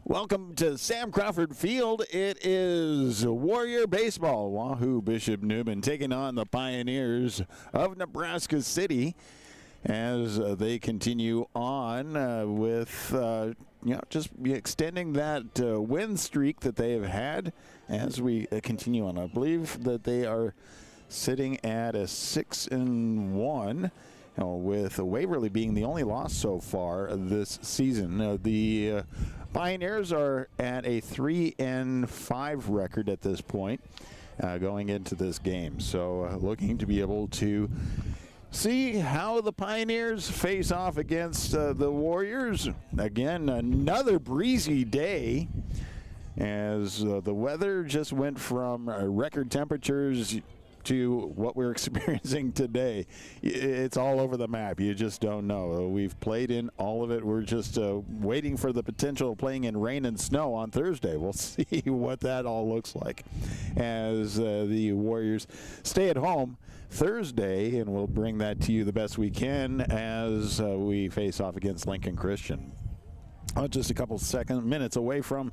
Welcome to Sam Crawford Field. It is Warrior Baseball. Wahoo Bishop Newman taking on the Pioneers of Nebraska City as they continue on with just extending that win streak that they have had as we continue on. I believe that they are sitting at a 6-1. With Waverly being the only loss so far this season. The Pioneers are at a 3-5 record at this point going into this game. So looking to be able to see how the Pioneers face off against the Warriors. Again, another breezy day as the weather just went from record temperatures to what we're experiencing today. It's all over the map. You just don't know. We've played in all of it. We're just waiting for the potential of playing in rain and snow on Thursday. We'll see what that all looks like as the Warriors stay at home Thursday, and we'll bring that to you the best we can as we face off against Lincoln Christian. Just a couple minutes away from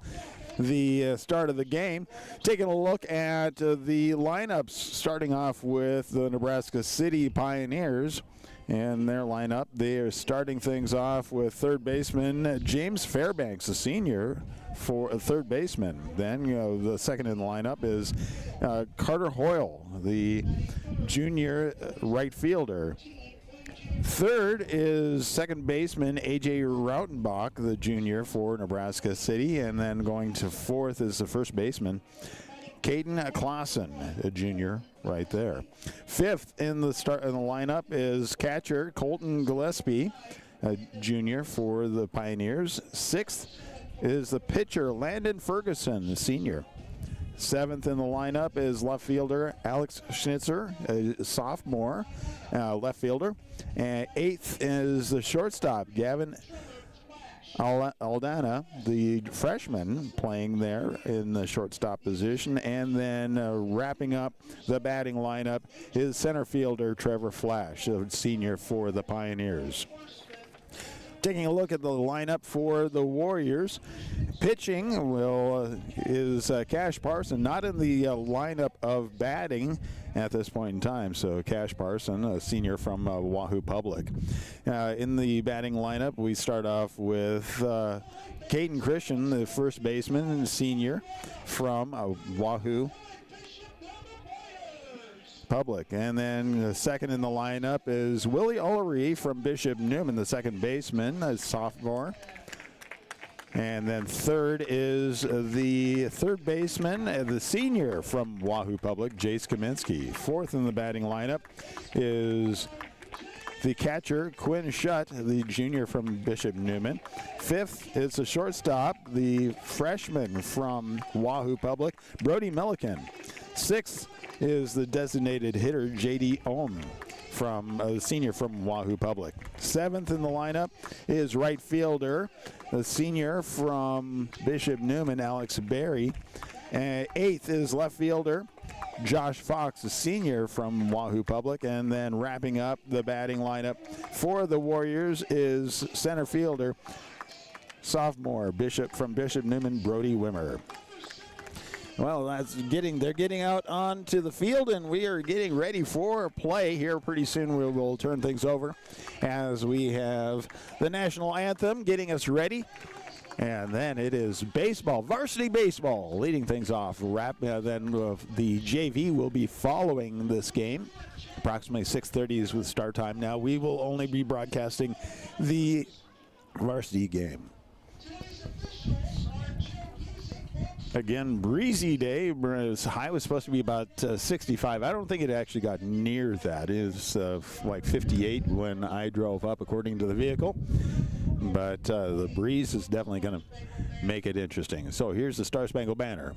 the start of the game. Taking a look at the lineups, starting off with the Nebraska City Pioneers and their lineup. They are starting things off with third baseman James Fairbanks, a senior, for a third baseman. Then the second in the lineup is Carter Hoyle, the junior right fielder. Third is second baseman A.J. Rautenbach, the junior for Nebraska City. And then going to fourth is the first baseman, Caden Clausen, a junior right there. Fifth in the lineup is catcher Colton Gillespie, a junior for the Pioneers. Sixth is the pitcher Landon Ferguson, a senior. Seventh in the lineup is left fielder Alex Schnitzer, a sophomore left fielder. And eighth is the shortstop Gavin Aldana, the freshman, playing there in the shortstop position. And then wrapping up the batting lineup is center fielder Trevor Flash, a senior for the Pioneers. Taking a look at the lineup for the Warriors, pitching is Cash Parson, not in the lineup of batting at this point in time. So Cash Parson, a senior from Wahoo Public. In the batting lineup, we start off with Caden Christian, the first baseman and senior from Wahoo Public. And then second in the lineup is Willie Ullery from Bishop Newman, the second baseman, a sophomore. And then third is the third baseman, the senior from Wahoo Public, Jace Kaminsky. Fourth in the batting lineup is the catcher, Quinn Shutt, the junior from Bishop Newman. Fifth is the shortstop, the freshman from Wahoo Public, Brody Milliken. Sixth is the designated hitter, J.D. Ohm, from the senior from Wahoo Public. Seventh in the lineup is right fielder, the senior from Bishop Newman, Alex Berry. Eighth is left fielder, Josh Fox, a senior from Wahoo Public. And then wrapping up the batting lineup for the Warriors is center fielder, sophomore from Bishop Newman, Brody Wimmer. Well, they're getting out onto the field, and we are getting ready for play here. Pretty soon we'll turn things over as we have the national anthem getting us ready. And then it is baseball, varsity baseball, leading things off. Then the JV will be following this game. Approximately 6:30 is with start time. Now we will only be broadcasting the varsity game. Again, breezy day. High was supposed to be about 65. I don't think it actually got near that. It was like 58 when I drove up, according to the vehicle. But the breeze is definitely going to make it interesting. So here's the Star Spangled Banner.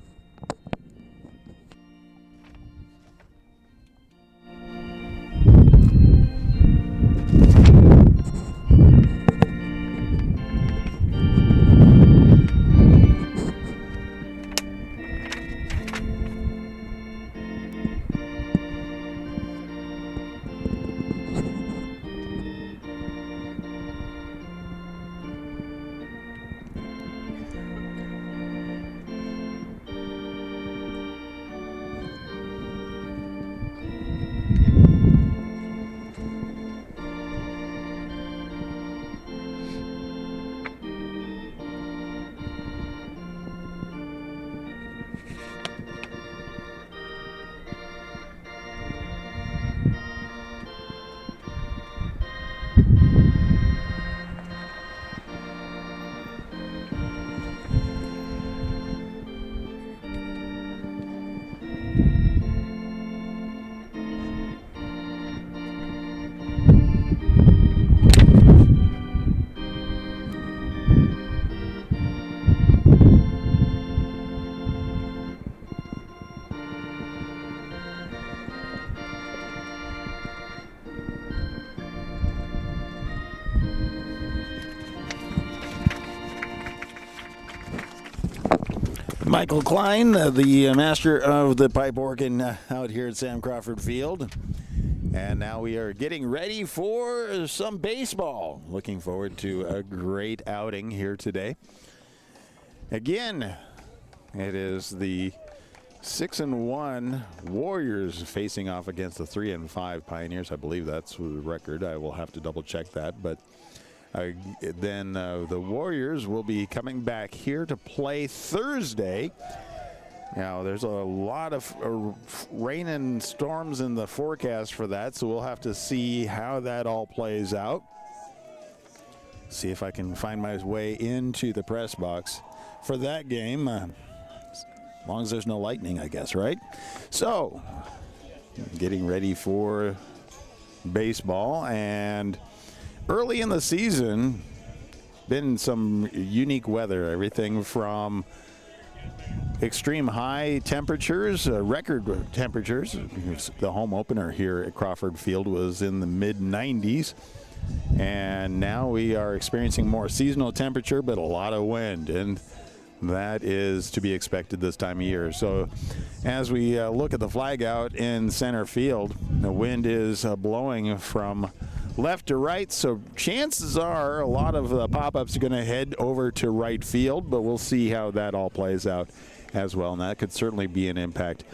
Michael Klein, the master of the pipe organ out here at Sam Crawford Field. And now we are getting ready for some baseball. Looking forward to a great outing here today. Again, it is the 6-1 Warriors facing off against the 3-5 Pioneers. I believe that's the record. I will have to double check that. But then the Warriors will be coming back here to play Thursday. Now, there's a lot of rain and storms in the forecast for that, so we'll have to see how that all plays out. See if I can find my way into the press box for that game. As long as there's no lightning, I guess, right? So, getting ready for baseball, and early in the season, been some unique weather, everything from extreme high temperatures, record temperatures. The home opener here at Crawford Field was in the mid-90s. And now we are experiencing more seasonal temperature, but a lot of wind. And that is to be expected this time of year. So as we look at the flag out in center field, the wind is blowing from left to right, so chances are a lot of pop-ups are going to head over to right field, but we'll see how that all plays out as well, and that could certainly be an impact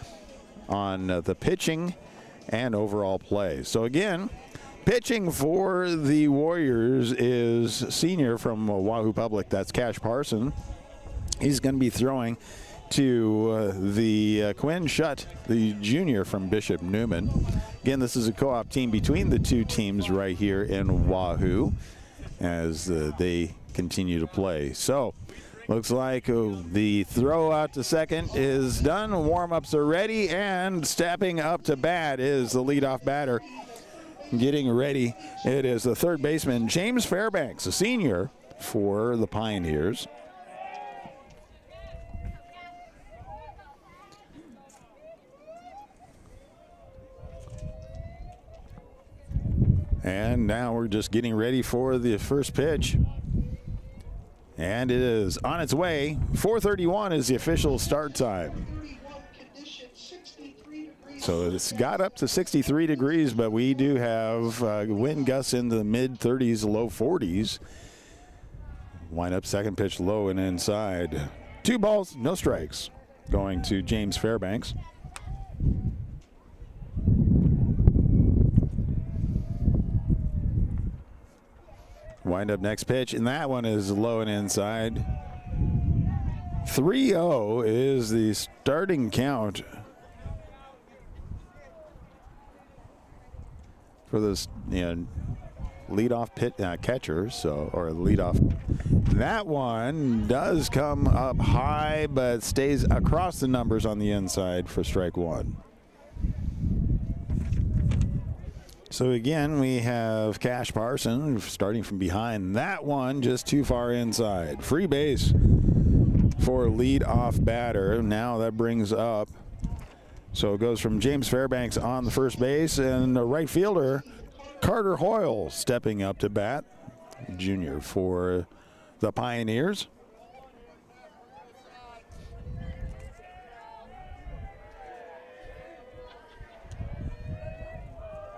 on the pitching and overall play. So again, pitching for the Warriors is senior from Wahoo Public. That's Cash Parson. He's going to be throwing to the Quinn Shutt, the junior from Bishop Newman. Again, this is a co-op team between the two teams right here in Wahoo as they continue to play. So, looks like the throw out to second is done. Warm-ups are ready, and stepping up to bat is the leadoff batter. Getting ready, it is the third baseman, James Fairbanks, a senior for the Pioneers. And now we're just getting ready for the first pitch. And it is on its way. 4:31 is the official start time. So it's got up to 63 degrees, but we do have wind gusts in the mid-30s, low 40s. Wind up second pitch low and inside. 2 balls, no strikes. Going to James Fairbanks. Wind up next pitch, and that one is low and inside. 3-0 is the starting count for this leadoff catcher, or leadoff. That one does come up high, but stays across the numbers on the inside for strike one. So again, we have Cash Parson starting from behind. That one just too far inside. Free base for lead-off batter. Now that brings up, so it goes from James Fairbanks on the first base, and the right fielder, Carter Hoyle, stepping up to bat, junior for the Pioneers.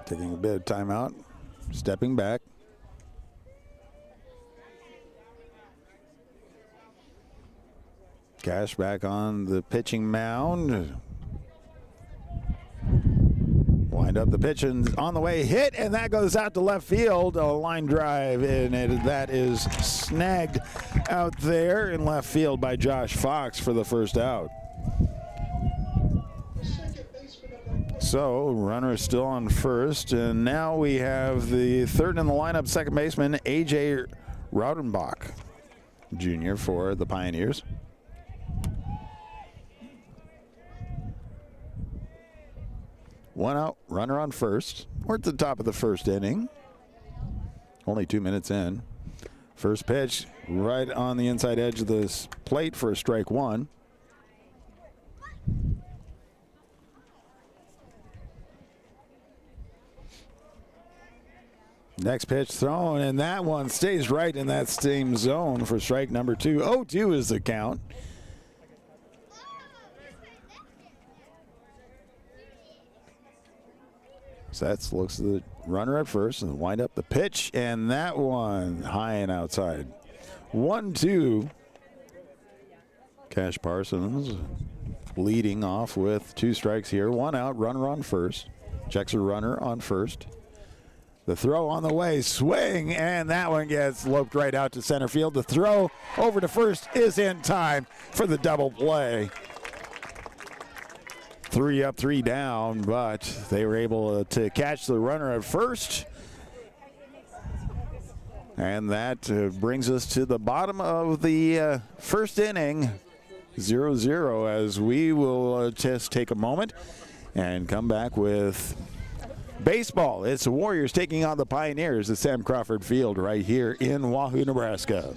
Taking a bit of timeout, stepping back. Cash back on the pitching mound. Wind up the pitch, and on the way, hit, and that goes out to left field. A line drive, and that is snagged out there in left field by Josh Fox for the first out. So, runner is still on first, and now we have the third in the lineup, second baseman, A.J. Raudenbach, junior for the Pioneers. One out, runner on first. We're at the top of the first inning. Only 2 minutes in. First pitch right on the inside edge of the plate for a strike one. Next pitch thrown, and that one stays right in that same zone for strike number two. 0-2 is the count. Sets, looks at the runner at first and wind up the pitch, and that one high and outside. 1-2. Cash Parsons leading off with 2 strikes here. 1 out, runner on first. Checks a runner on first. The throw on the way, swing, and that one gets loped right out to center field. The throw over to first is in time for the double play. 3 up, 3 down, but they were able to catch the runner at first. And that brings us to the bottom of the first inning, 0-0, as we will just take a moment and come back with baseball. It's the Warriors taking on the Pioneers at Sam Crawford Field right here in Wahoo, Nebraska.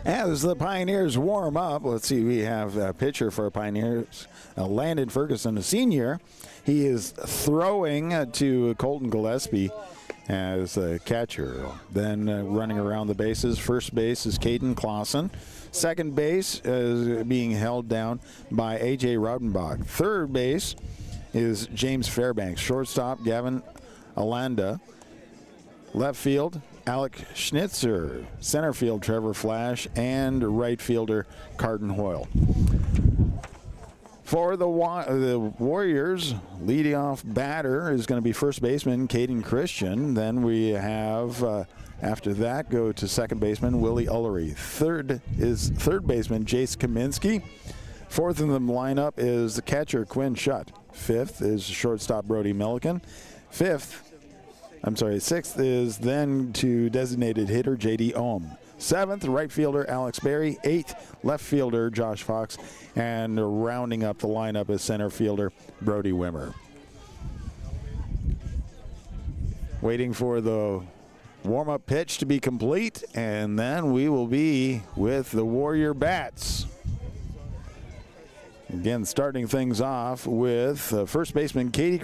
As the Pioneers warm up, let's see, we have a pitcher for Pioneers, Landon Ferguson, a senior. He is throwing to Colton Gillespie as a catcher. Then running around the bases, first base is Caden Clausen. Second base is being held down by A.J. Raudenbach. Third base is James Fairbanks. Shortstop, Gavin Alanda. Left field, Alec Schnitzer. Center field, Trevor Flash. And right fielder, Carden Hoyle. For the Warriors, leading off batter is going to be first baseman Caden Christian. Then we have, after that, go to second baseman Willie Ullery. Third is third baseman Jace Kaminsky. Fourth in the lineup is the catcher Quinn Shutt. Fifth is shortstop Brody Milliken. Sixth is then to designated hitter J.D. Ohm. Seventh, right fielder Alex Berry. Eighth, left fielder Josh Fox. And rounding up the lineup is center fielder Brody Wimmer. Waiting for the warm-up pitch to be complete, and then we will be with the Warrior Bats. Again, starting things off with first baseman Caden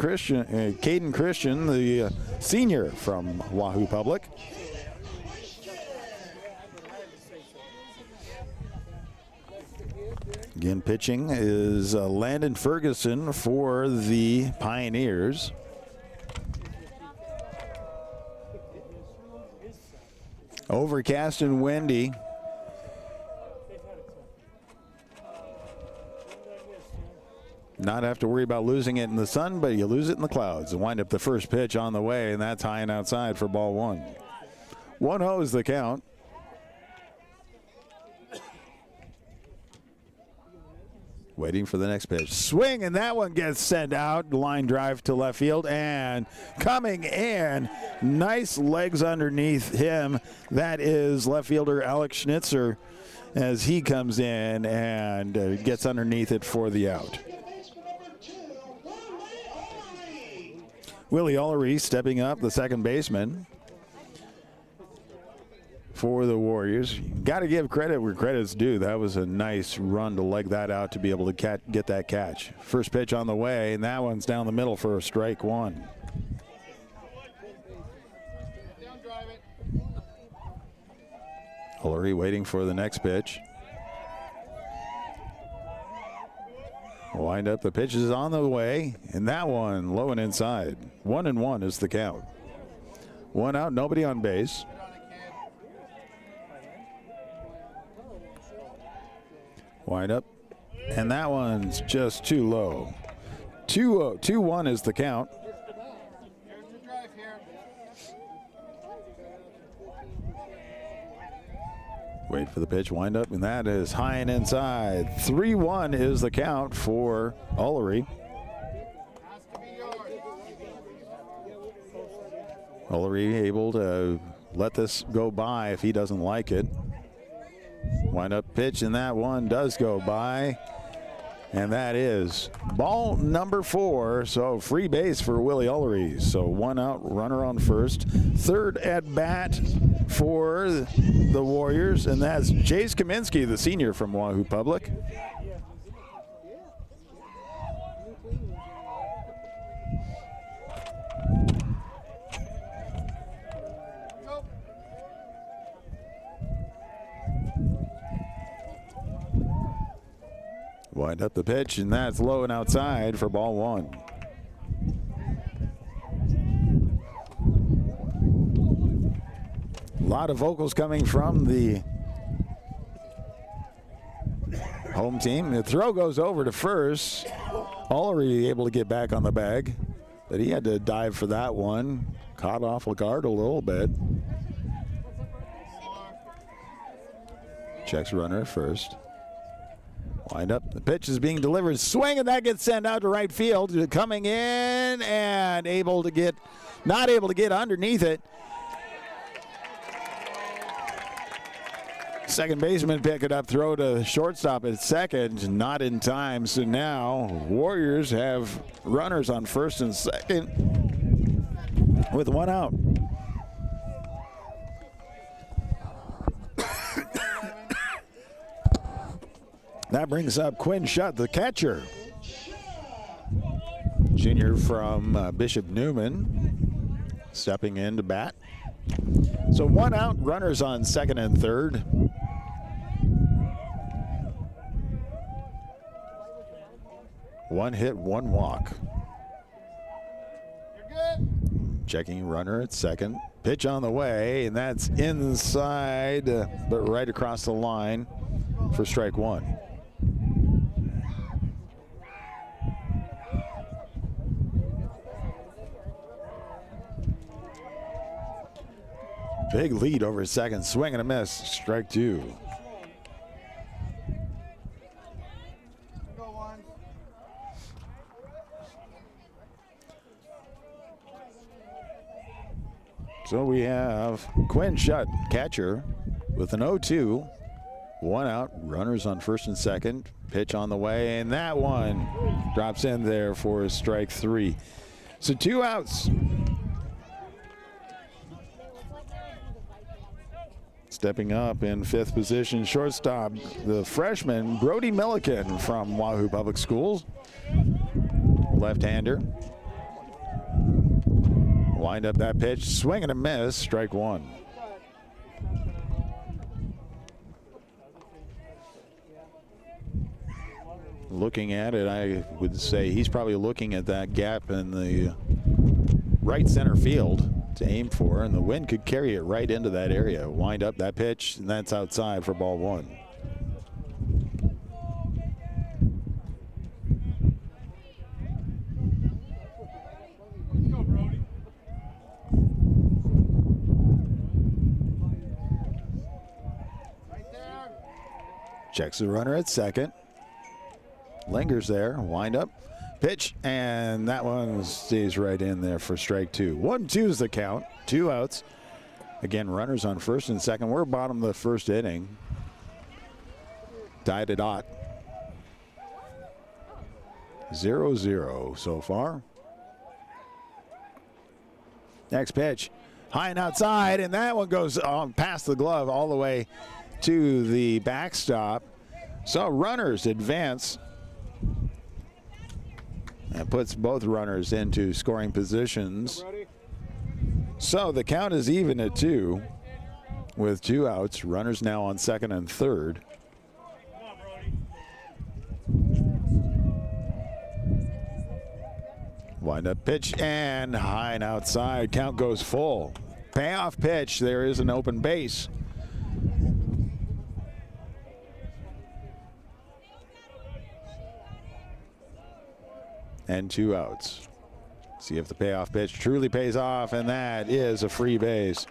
Christian, the senior from Wahoo Public. Again, pitching is Landon Ferguson for the Pioneers. Overcast and windy. Not have to worry about losing it in the sun, but you lose it in the clouds. And wind up the first pitch on the way, and that's high and outside for ball one. 1-0 is the count. Waiting for the next pitch. Swing, and that one gets sent out. Line drive to left field, and coming in, nice legs underneath him. That is left fielder Alex Schnitzer as he comes in and gets underneath it for the out. Willie Ullery stepping up, the second baseman for the Warriors. Got to give credit where credit's due. That was a nice run to leg that out to be able to get that catch. First pitch on the way, and that one's down the middle for a strike one. Ullery waiting for the next pitch. Wind up, the pitch is on the way, and that one low and inside. 1-1 is the count. One out, nobody on base. Wind up, and that one's just too low. 2-1 is the count. Wait for the pitch, wind up, and that is high and inside. 3-1 is the count for Ullery. Ullery able to let this go by if he doesn't like it. Wind up pitch, and that one does go by. And that is ball number 4. So free base for Willie Ullery. So 1 out, runner on first. Third at bat for the Warriors, and that's Chase Kaminsky, the senior from Wahoo Public. Wind up the pitch, and that's low and outside for ball 1. A lot of vocals coming from the home team. The throw goes over to first. Ullery able to get back on the bag, but he had to dive for that one. Caught off guard a little bit. Checks runner at first. Wind up, the pitch is being delivered, swing, and that gets sent out to right field. Coming in and not able to get underneath it. Second baseman pick it up, throw to shortstop at second, not in time. So now Warriors have runners on first and second with 1 out. That brings up Quinn Shutt, the catcher. Junior from Bishop Newman, stepping in to bat. So 1 out, runners on second and third. One hit, 1 walk. You're good. Checking runner at second. Pitch on the way, and that's inside, but right across the line for strike 1. Big lead over second. Swing and a miss. Strike 2. So we have Quinn Shutt, catcher, with an 0-2. 1 out. Runners on first and second. Pitch on the way, and that one drops in there for strike 3. So 2 outs. Stepping up in 5th position, shortstop, the freshman Brody Milliken from Wahoo Public Schools. Left-hander. Wind up that pitch, swing and a miss, strike 1. Looking at it, I would say he's probably looking at that gap in the right center field to aim for, and the wind could carry it right into that area. Wind up that pitch, and that's outside for ball 1. Checks the runner at second. Lingers there. Wind up. Pitch, and that one stays right in there for strike 2. 1-2 is the count. 2 outs. Again, runners on first and second. We're bottom of the first inning. Tied at 0-0 so far. Next pitch. High and outside, and that one goes past the glove all the way to the backstop. So runners advance. That puts both runners into scoring positions. So the count is even at 2 with 2 outs. Runners now on second and third. Wind up pitch and high and outside. Count goes full. Payoff pitch. There is an open base. And 2 outs. See if the payoff pitch truly pays off, and that is a free base.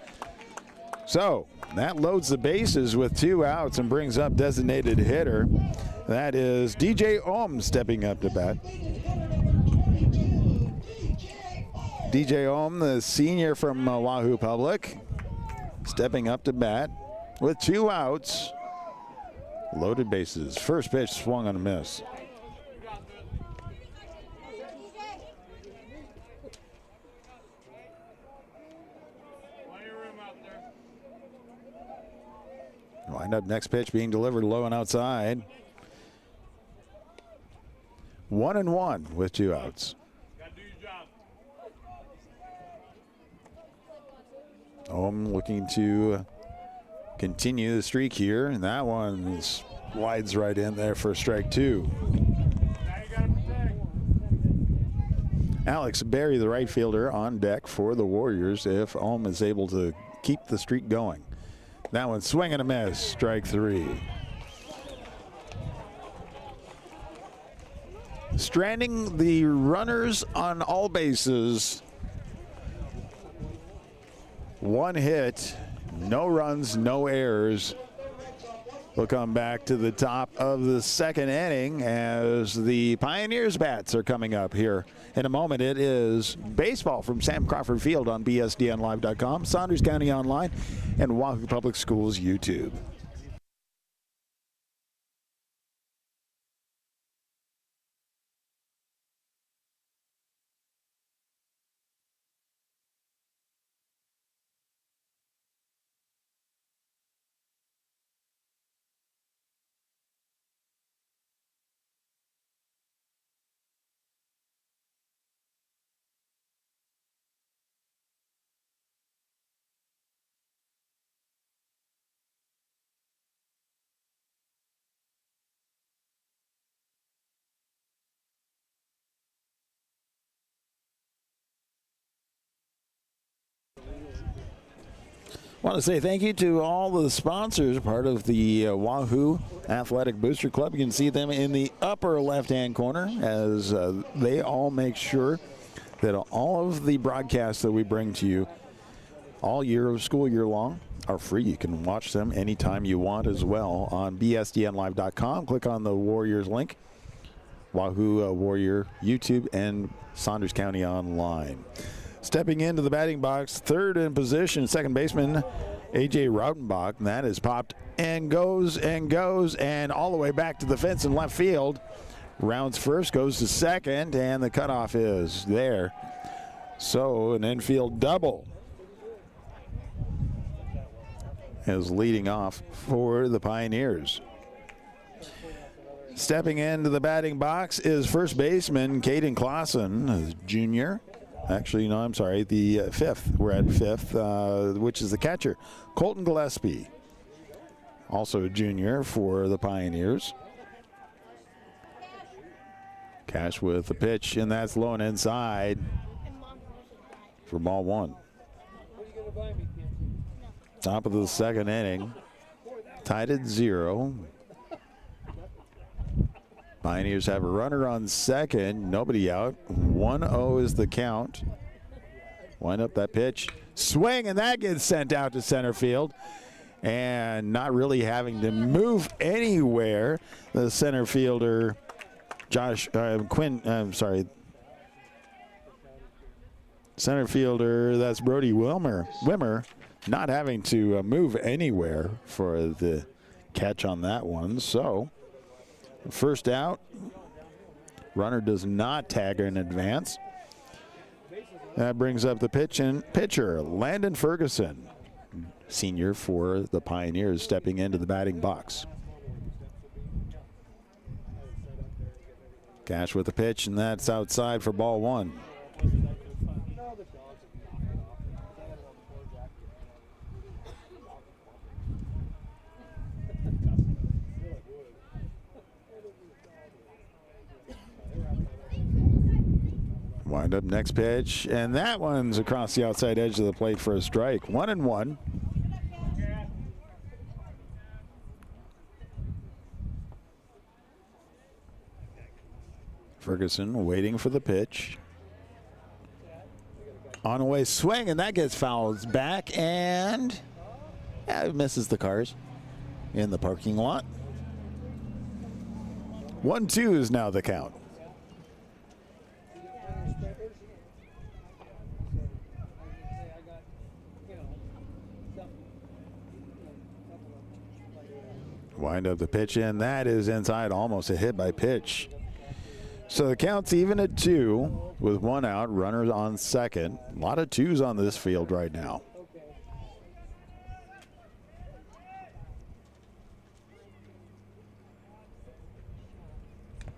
So that loads the bases with 2 outs and brings up designated hitter. That is DJ Ohm stepping up to bat. DJ Ohm, the senior from Wahoo Public, stepping up to bat with 2 outs. Loaded bases. First pitch swung on a miss. Wind up next pitch being delivered low and outside. 1-1 with 2 outs. Ohm looking to continue the streak here, and that one slides right in there for strike 2. Alex Berry, the right fielder, on deck for the Warriors if Ohm is able to keep the streak going. That one swing and a miss, strike 3. Stranding the runners on all bases. 1 hit, no runs, no errors. We'll come back to the top of the second inning as the Pioneers bats are coming up here. In a moment, it is baseball from Sam Crawford Field on BSDNlive.com, Saunders County Online, and Wahoo Public Schools YouTube. I want to say thank you to all the sponsors, part of the Wahoo Athletic Booster Club. You can see them in the upper left-hand corner as they all make sure that all of the broadcasts that we bring to you all year, school year long, are free. You can watch them anytime you want as well on BSDNlive.com. Click on the Warriors link, Wahoo Warrior YouTube, and Saunders County Online. Stepping into the batting box, third in position, second baseman A.J. Rautenbach. And that is popped and goes and all the way back to the fence in left field. Rounds first, goes to second, and the cutoff is there. So an infield double is leading off for the Pioneers. Stepping into the batting box is first baseman Caden Clausen, junior. Actually, no, I'm sorry, the fifth. We're at fifth, which is the catcher, Colton Gillespie, also a junior for the Pioneers. Cash with the pitch, and that's low and inside for ball 1. Top of the second inning, tied at 0. Pioneers have a runner on second, nobody out. 1-0 is the count. Wind up that pitch, swing, and that gets sent out to center field. And not really having to move anywhere, the center fielder, center fielder, that's Brody Wimmer, not having to move anywhere for the catch on that one. So, first out, runner does not tag in advance. That brings up the pitcher, Landon Ferguson, senior for the Pioneers, stepping into the batting box. Cash with the pitch, and that's outside for ball 1. Wind up next pitch, and that one's across the outside edge of the plate for a strike. 1-1. Ferguson waiting for the pitch. On a way swing, and that gets fouled back, and it misses the cars in the parking lot. 1-2 is now the count. Wind up the pitch in. That is inside, almost a hit by pitch. So the count's even at 2 with 1 out, runners on second. A lot of 2s on this field right now.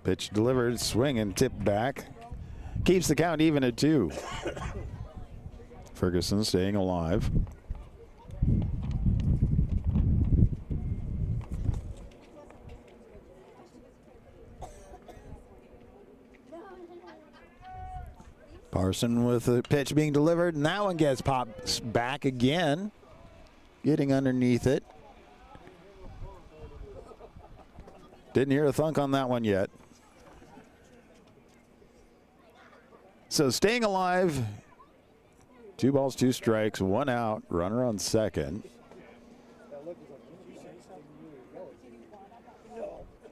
Pitch delivered, swing and tip back. Keeps the count even at 2. Ferguson staying alive. Parson with the pitch being delivered, and that one gets popped back again, getting underneath it. Didn't hear a thunk on that one yet. So staying alive, 2 balls, 2 strikes, 1 out, runner on second.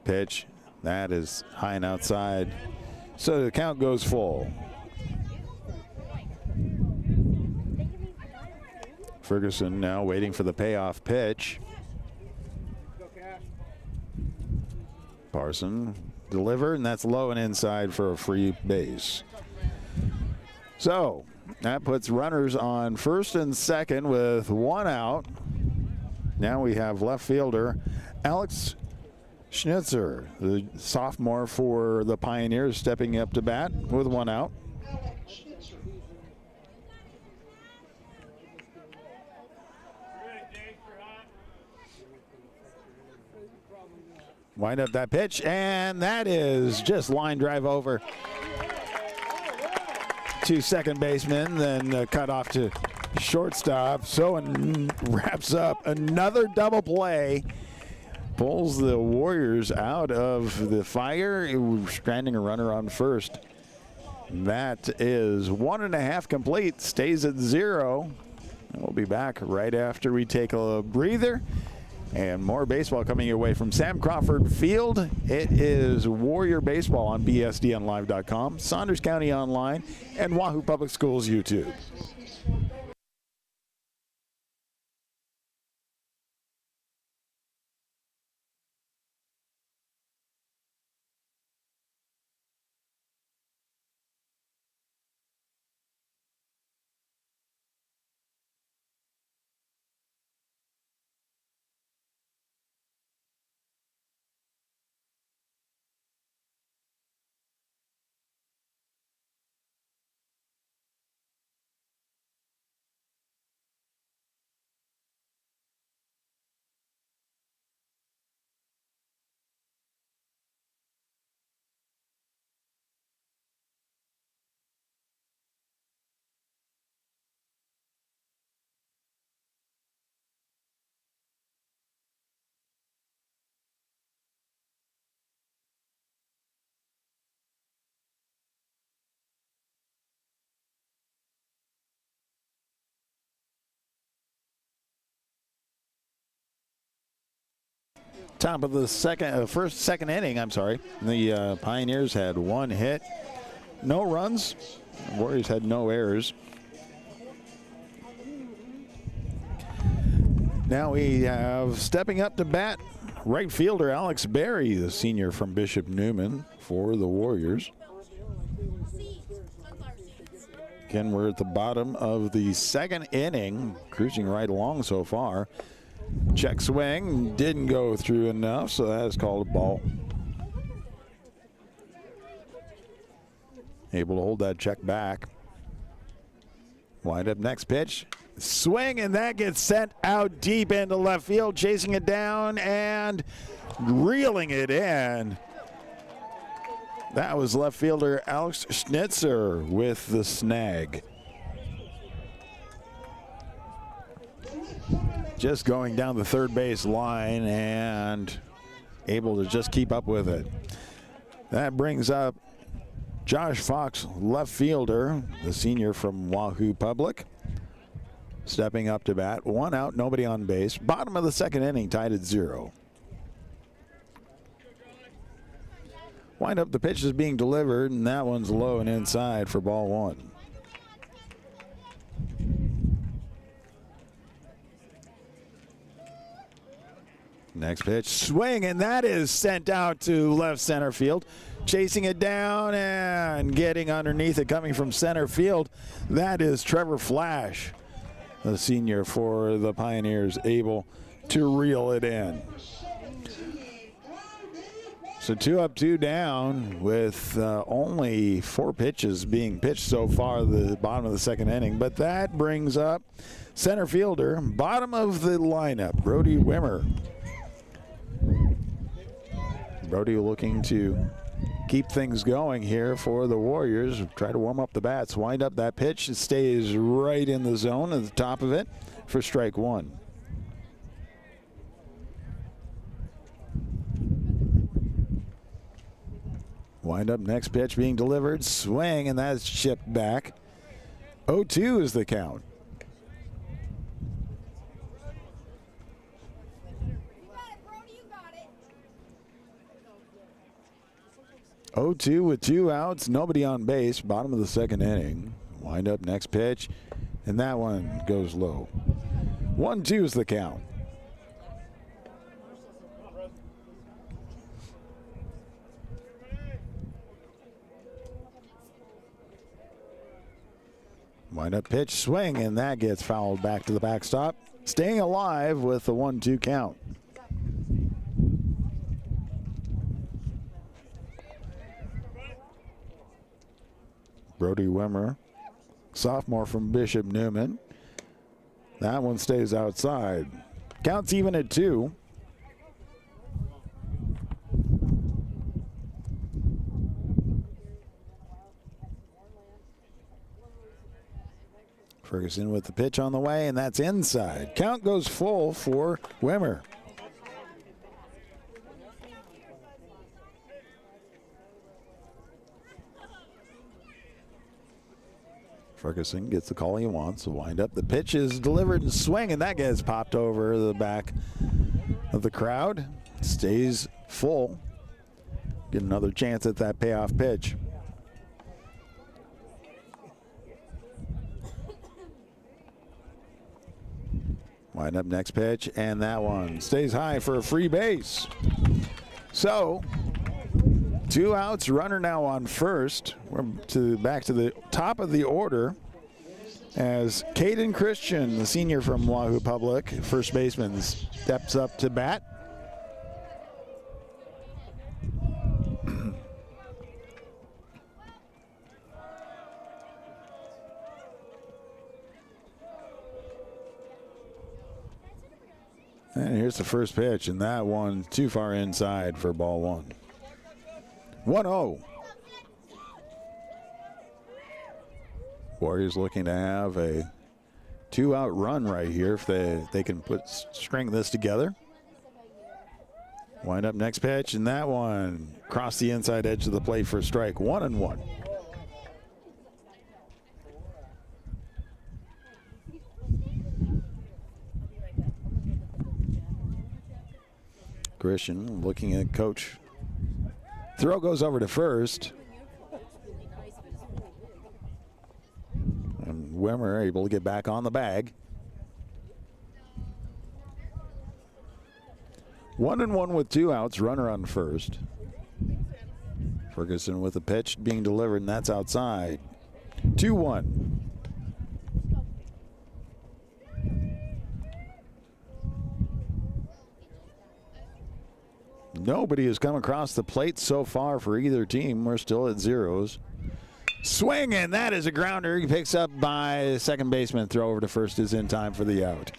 Pitch, that is high and outside. So the count goes full. Ferguson now waiting for the payoff pitch. Parson delivered, and that's low and inside for a free base. So that puts runners on first and second with 1 out. Now we have left fielder Alex Schnitzer, the sophomore for the Pioneers, stepping up to bat with 1 out. Wind up that pitch, and that is just line drive over to second baseman, then cut off to shortstop. So wraps up another double play. Pulls the Warriors out of the fire, stranding a runner on first. That is 1.5 complete, stays at 0. We'll be back right after we take a breather. And more baseball coming your way from Sam Crawford Field. It is Warrior Baseball on BSDNlive.com, Saunders County Online, and Wahoo Public Schools YouTube. Top of the second inning, I'm sorry. The Pioneers had 1 hit, no runs. Warriors had no errors. Now we have stepping up to bat right fielder Alex Berry, the senior from Bishop Newman for the Warriors. Again, we're at the bottom of the second inning, cruising right along so far. Check swing, didn't go through enough, so that is called a ball. Able to hold that check back. Wind up next pitch. Swing, and that gets sent out deep into left field, chasing it down and reeling it in. That was left fielder Alex Schnitzer with the snag. Just going down the third base line and able to just keep up with it. That brings up Josh Fox, left fielder, the senior from Wahoo Public, stepping up to bat. 1 out, nobody on base. Bottom of the second inning, tied at 0. Wind up, the pitch is being delivered, and that one's low and inside for ball 1. Next pitch, swing, and that is sent out to left center field. Chasing it down and getting underneath it, coming from center field. That is Trevor Flash, the senior for the Pioneers, able to reel it in. So 2 up, 2 down with only 4 pitches being pitched so far, the bottom of the second inning. But that brings up center fielder, bottom of the lineup, Brody Wimmer. Brody looking to keep things going here for the Warriors. Try to warm up the bats. Wind up that pitch. It stays right in the zone at the top of it for strike 1. Wind up, next pitch being delivered. Swing, and that's chipped back. 0-2 is the count. 0-2 with 2 outs, nobody on base, bottom of the second inning. Wind up, next pitch, and that one goes low. 1-2 is the count. Wind up, pitch, swing, and that gets fouled back to the backstop. Staying alive with the 1-2 count. Brody Wimmer, sophomore from Bishop Newman. That one stays outside. Counts even at 2. Ferguson with the pitch on the way, and that's inside. Count goes full for Wimmer. Ferguson gets the call he wants. So wind up. The pitch is delivered and swing, and that gets popped over the back of the crowd. Stays full. Get another chance at that payoff pitch. Wind up, next pitch, and that one stays high for a free base. So 2 outs, runner now on first. We're back to the top of the order as Caden Christian, the senior from Wahoo Public, first baseman, steps up to bat. And here's the first pitch, and that one too far inside for ball 1. 1-0. Warriors looking to have a 2-out run right here if they can string this together. Wind up, next pitch, and that one across the inside edge of the plate for a strike. 1-1. Christian looking at coach. Throw goes over to first. And Wimmer able to get back on the bag. 1-1 with 2 outs, runner on first. Ferguson with the pitch being delivered, and that's outside. 2-1. Nobody has come across the plate so far for either team. We're still at zeros. Swing, and that is a grounder. He picks up by second baseman. Throw over to first is in time for the out.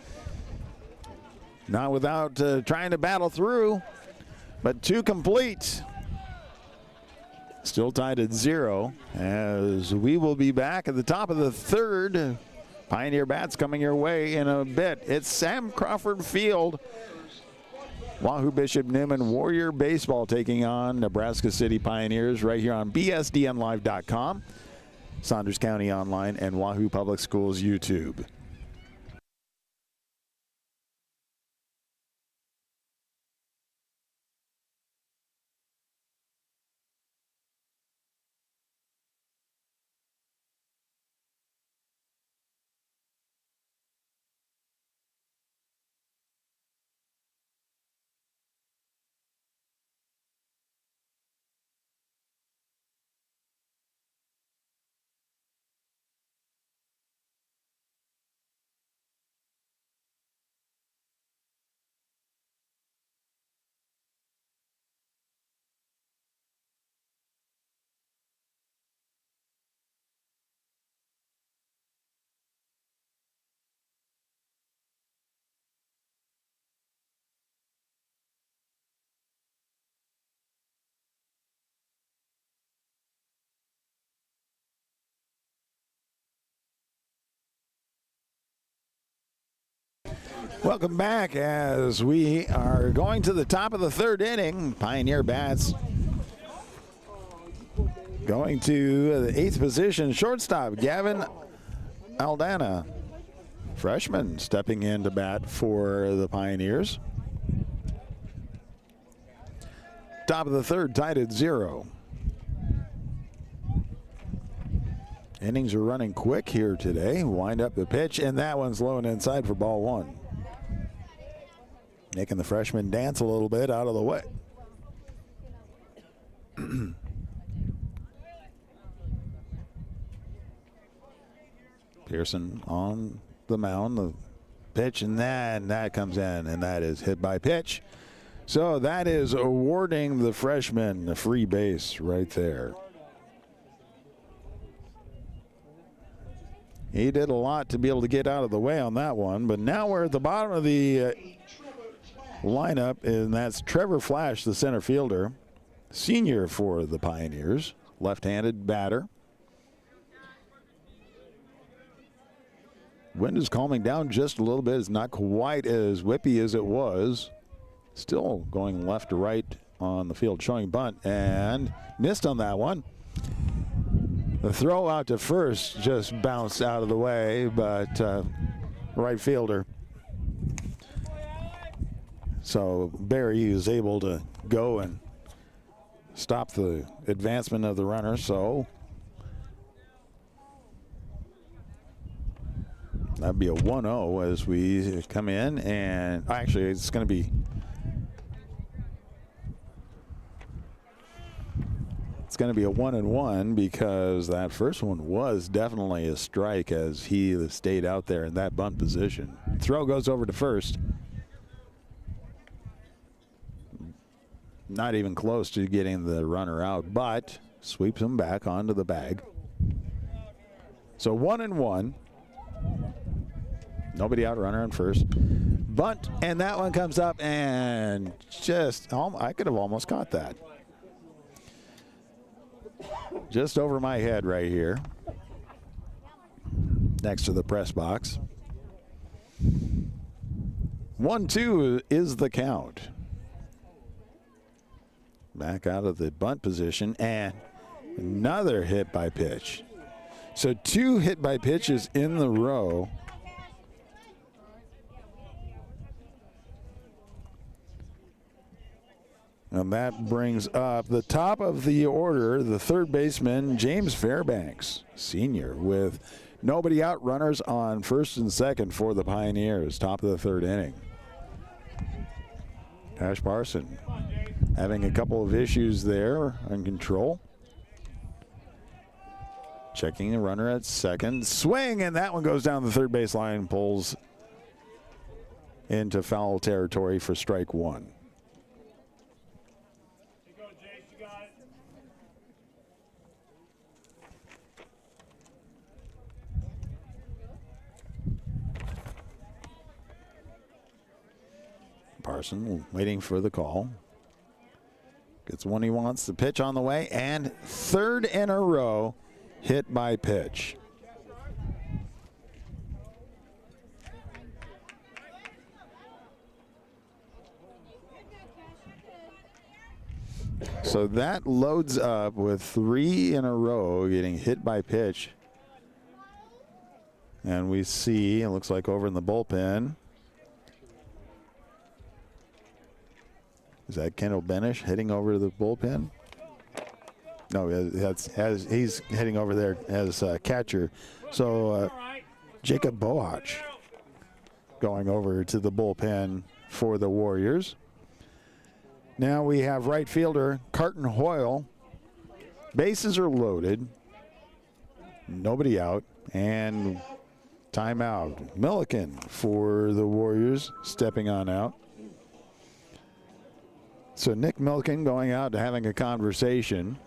Not without trying to battle through, but 2 complete. Still tied at 0 as we will be back at the top of the 3rd. Pioneer bats coming your way in a bit. It's Sam Crawford Field. Wahoo Bishop Newman Warrior Baseball taking on Nebraska City Pioneers right here on BSDNlive.com, Saunders County Online, and Wahoo Public Schools YouTube. Welcome back as we are going to the top of the third inning. Pioneer bats going to the 8th position, shortstop Gavin Aldana, freshman, stepping in to bat for the Pioneers. Top of the third, tied at 0. Innings are running quick here today. Wind up the pitch, and that one's low and inside for ball 1. Making the freshman dance a little bit out of the way. Pearson on the mound, the pitch, and then that comes in, and that is hit by pitch. So that is awarding the freshman a free base right there. He did a lot to be able to get out of the way on that one, but now we're at the bottom of the lineup, and that's Trevor Flash, the center fielder, senior for the Pioneers, left-handed batter. Wind is calming down just a little bit. It's not quite as whippy as it was. Still going left to right on the field, showing bunt, and missed on that one. The throw out to first just bounced out of the way, but right fielder. So Barry is able to go and stop the advancement of the runner. So that'd be a 1-0 as we come in, and actually it's going to be a 1-1 because that first one was definitely a strike as he stayed out there in that bunt position. Throw goes over to first. Not even close to getting the runner out, but sweeps him back onto the bag. So 1-1. Nobody out, runner on first. Bunt, and that one comes up, and just, I could have almost caught that. Just over my head right here, next to the press box. 1-2 is the count. Back out of the bunt position, and another hit by pitch. So 2 hit by pitches in the row. And that brings up the top of the order, the third baseman, James Fairbanks, senior, with nobody out, runners on first and second for the Pioneers, top of the third inning. Cash Parson having a couple of issues there on control. Checking the runner at second. Swing, and that one goes down the third baseline, pulls into foul territory for strike 1. Parson waiting for the call. Gets one he wants, the pitch on the way, and third in a row hit by pitch. So that loads up with 3 in a row getting hit by pitch. And we see, it looks like over in the bullpen, is that Kendall Benish heading over to the bullpen? No, he's heading over there as catcher. So Jacob Bohach going over to the bullpen for the Warriors. Now we have right fielder Carton Hoyle. Bases are loaded. Nobody out. And timeout. Milliken for the Warriors stepping on out. So Nick Milliken going out to having a conversation.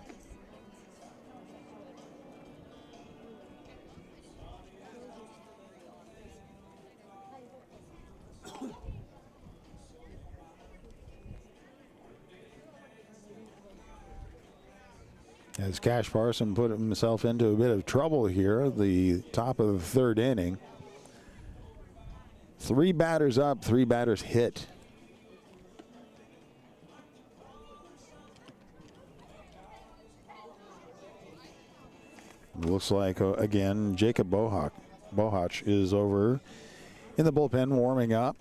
As Cash Parson put himself into a bit of trouble here at the top of the third inning. 3 batters up, 3 batters hit. Looks like, again, Jacob Bohach is over in the bullpen warming up.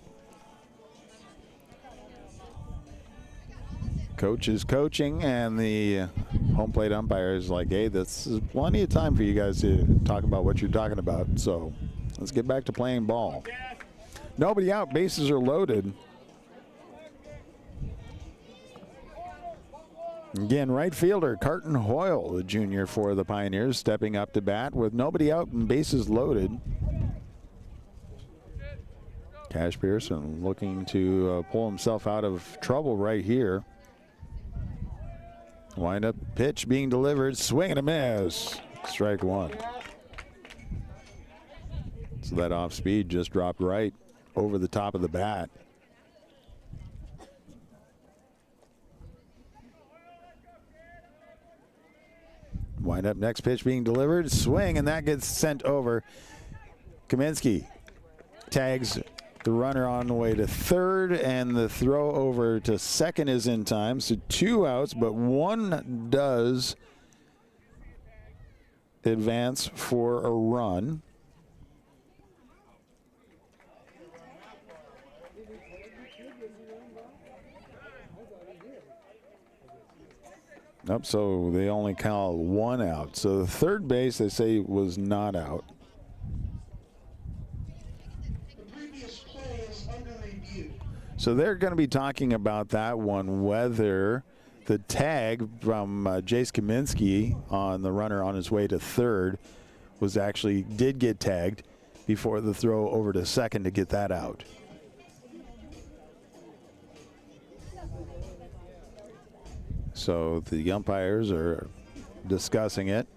Coach is coaching, and the home plate umpire is like, hey, this is plenty of time for you guys to talk about what you're talking about, so let's get back to playing ball. Nobody out, bases are loaded. Again, right fielder Carton Hoyle, the junior for the Pioneers, stepping up to bat with nobody out and bases loaded. Cash Pearson looking to pull himself out of trouble right here. Wind up pitch being delivered, swing and a miss. Strike 1. So that off speed just dropped right over the top of the bat. Wind up, next pitch being delivered, swing, and that gets sent over. Kaminsky tags the runner on the way to third, and the throw over to second is in time. So 2 outs, but 1 does advance for a run. Nope, so they only call 1 out. So the third base, they say, was not out. So they're going to be talking about that one, whether the tag from Jace Kaminsky on the runner on his way to third did get tagged before the throw over to second to get that out. So the umpires are discussing it.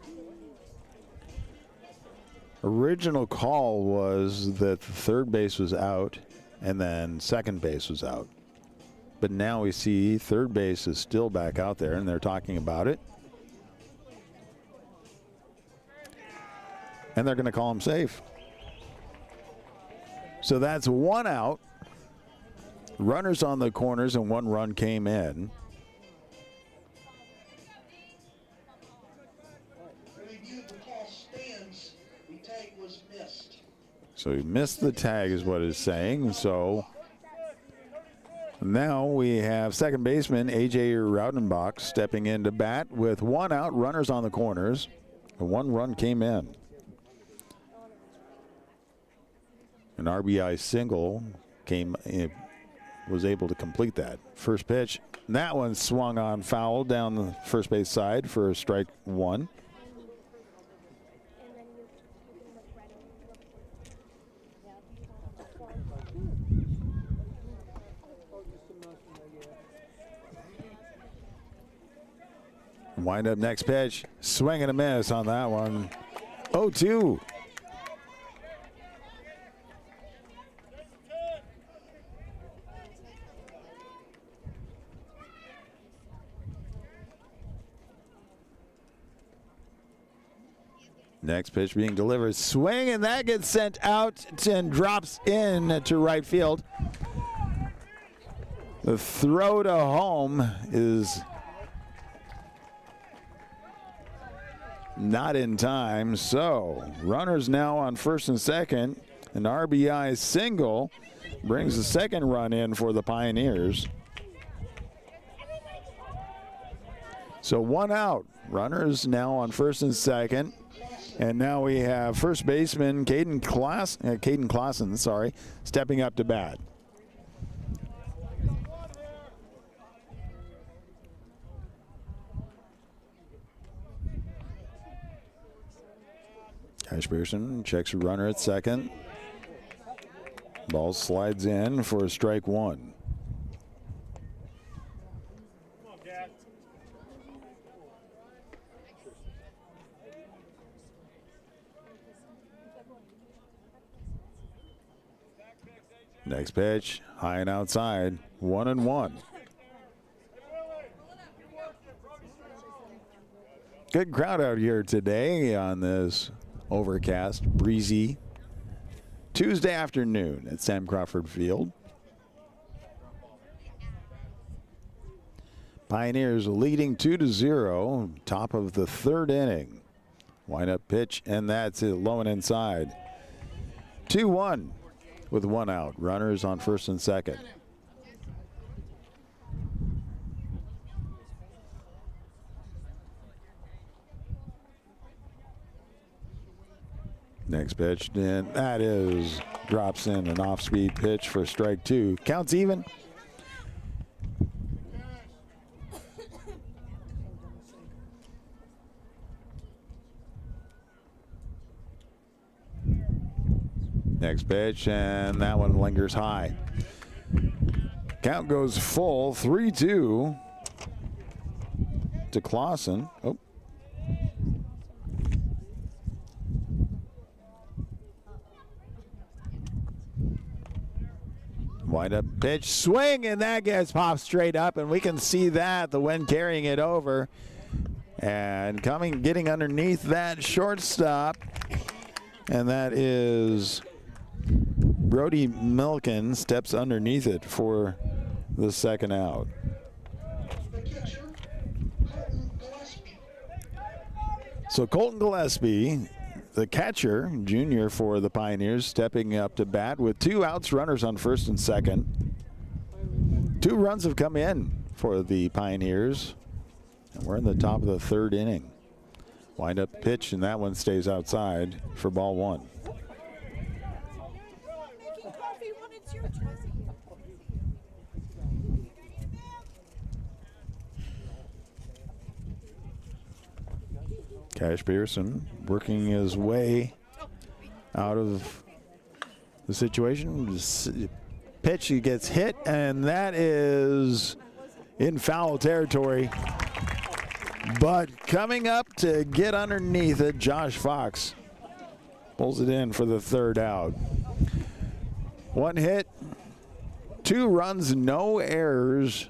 Original call was that the third base was out and then second base was out. But now we see third base is still back out there, and they're talking about it. And they're going to call him safe. So that's 1 out. Runners on the corners, and 1 run came in. So he missed the tag is what it's saying. So now we have second baseman A.J. Raudenbach stepping in to bat with 1 out, runners on the corners. And 1 run came in. An RBI single was able to complete that. First pitch, and that one swung on foul down the first base side for a strike 1. Wind up, next pitch, swing and a miss on that one. 0-2. Next pitch being delivered, swing, and that gets sent out and drops in to right field. The throw to home is not in time, so runners now on first and second. An RBI single brings the second run in for the Pioneers. So 1 out, runners now on first and second. And now we have first baseman Caden Clausen, stepping up to bat. Cash Pearson checks a runner at second. Ball slides in for a strike 1. Next pitch, high and outside, 1-1. Good crowd out here today on this overcast, breezy Tuesday afternoon at Sam Crawford Field. Pioneers leading 2-0, top of the third inning. Wind up pitch, and that's it, low and inside. 2-1 with one out. Runners on first and second. Next pitch, and that is drops in an off-speed pitch for strike two. Counts even. Next pitch, and that one lingers high. Count goes full, 3-2 to Clausen. Oh. Wind up pitch, swing, and that gets popped straight up, and we can see that, the wind carrying it over. And getting underneath that shortstop, and that is Brody Milken, steps underneath it for the second out. So Colton Gillespie, the catcher, junior for the Pioneers, stepping up to bat with two outs, runners on first and second. 2 runs have come in for the Pioneers, and we're in the top of the third inning. Wind up pitch, and that one stays outside for ball one. Cash Pearson working his way out of the situation. Pitch, he gets hit, and that is in foul territory. But coming up to get underneath it, Josh Fox pulls it in for the third out. 1 hit, 2 runs, no errors.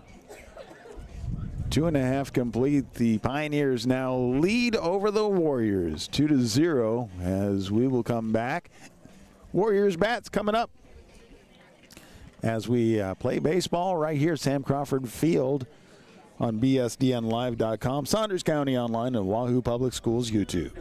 2.5 complete. The Pioneers now lead over the Warriors 2-0 as we will come back. Warriors bats coming up as we play baseball right here at Sam Crawford Field on bsdnlive.com, Saunders County Online, and Wahoo Public Schools YouTube.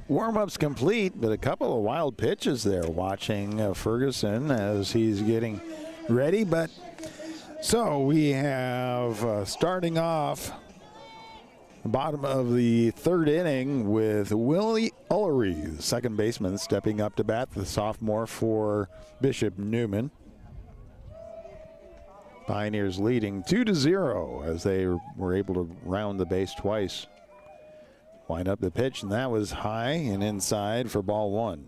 Warm-up's complete, but a couple of wild pitches there. Watching Ferguson as he's getting ready. But so we have starting off the bottom of the third inning with Willie Ullery, the second baseman, stepping up to bat, the sophomore for Bishop Neumann. Pioneers leading 2-0 as they were able to round the base twice. Wind up the pitch, and that was high and inside for ball one.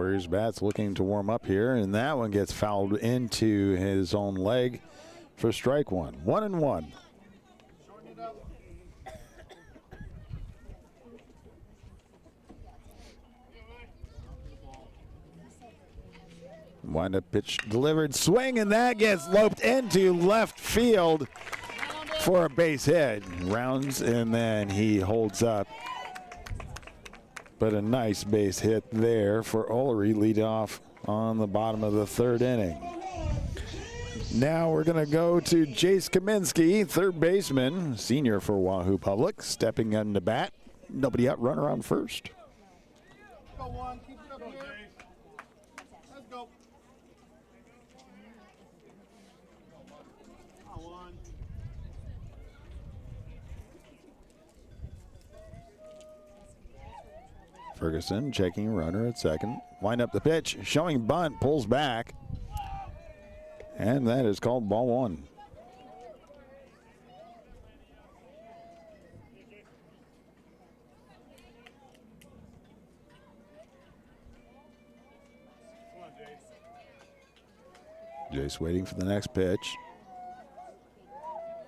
Warriors bats looking to warm up here, and that one gets fouled into his own leg for strike one. 1-1. Wind up pitch delivered, swing, and that gets loped into left field for a base hit. Rounds, and then he holds up. But a nice base hit there for Ullery, lead off on the bottom of the third inning. Now we're going to go to Jace Kaminsky, third baseman, senior for Wahoo Public, stepping into bat. Nobody out, runner on first. Go one, keep it up here. Let's go. One. Ferguson checking runner at second. Wind up the pitch, showing bunt, pulls back. And that is called ball one. Jace waiting for the next pitch.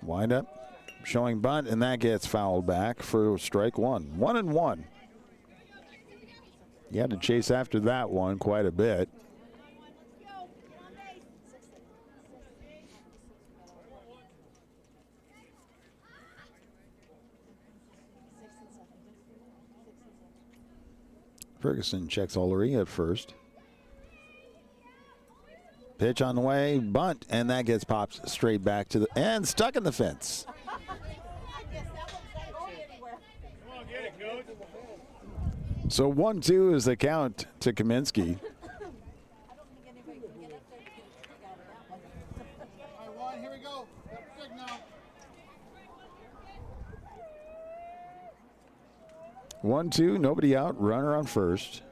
Wind up, showing bunt, and that gets fouled back for strike one. 1-1. You had to chase after that one quite a bit. Ferguson checks Ullery at first. Pitch on the way, bunt, and that gets popped straight back to the, and stuck in the fence. So 1-2 is the count to Kaminsky. All right, here we go. Big now. 1-2, nobody out, runner on first.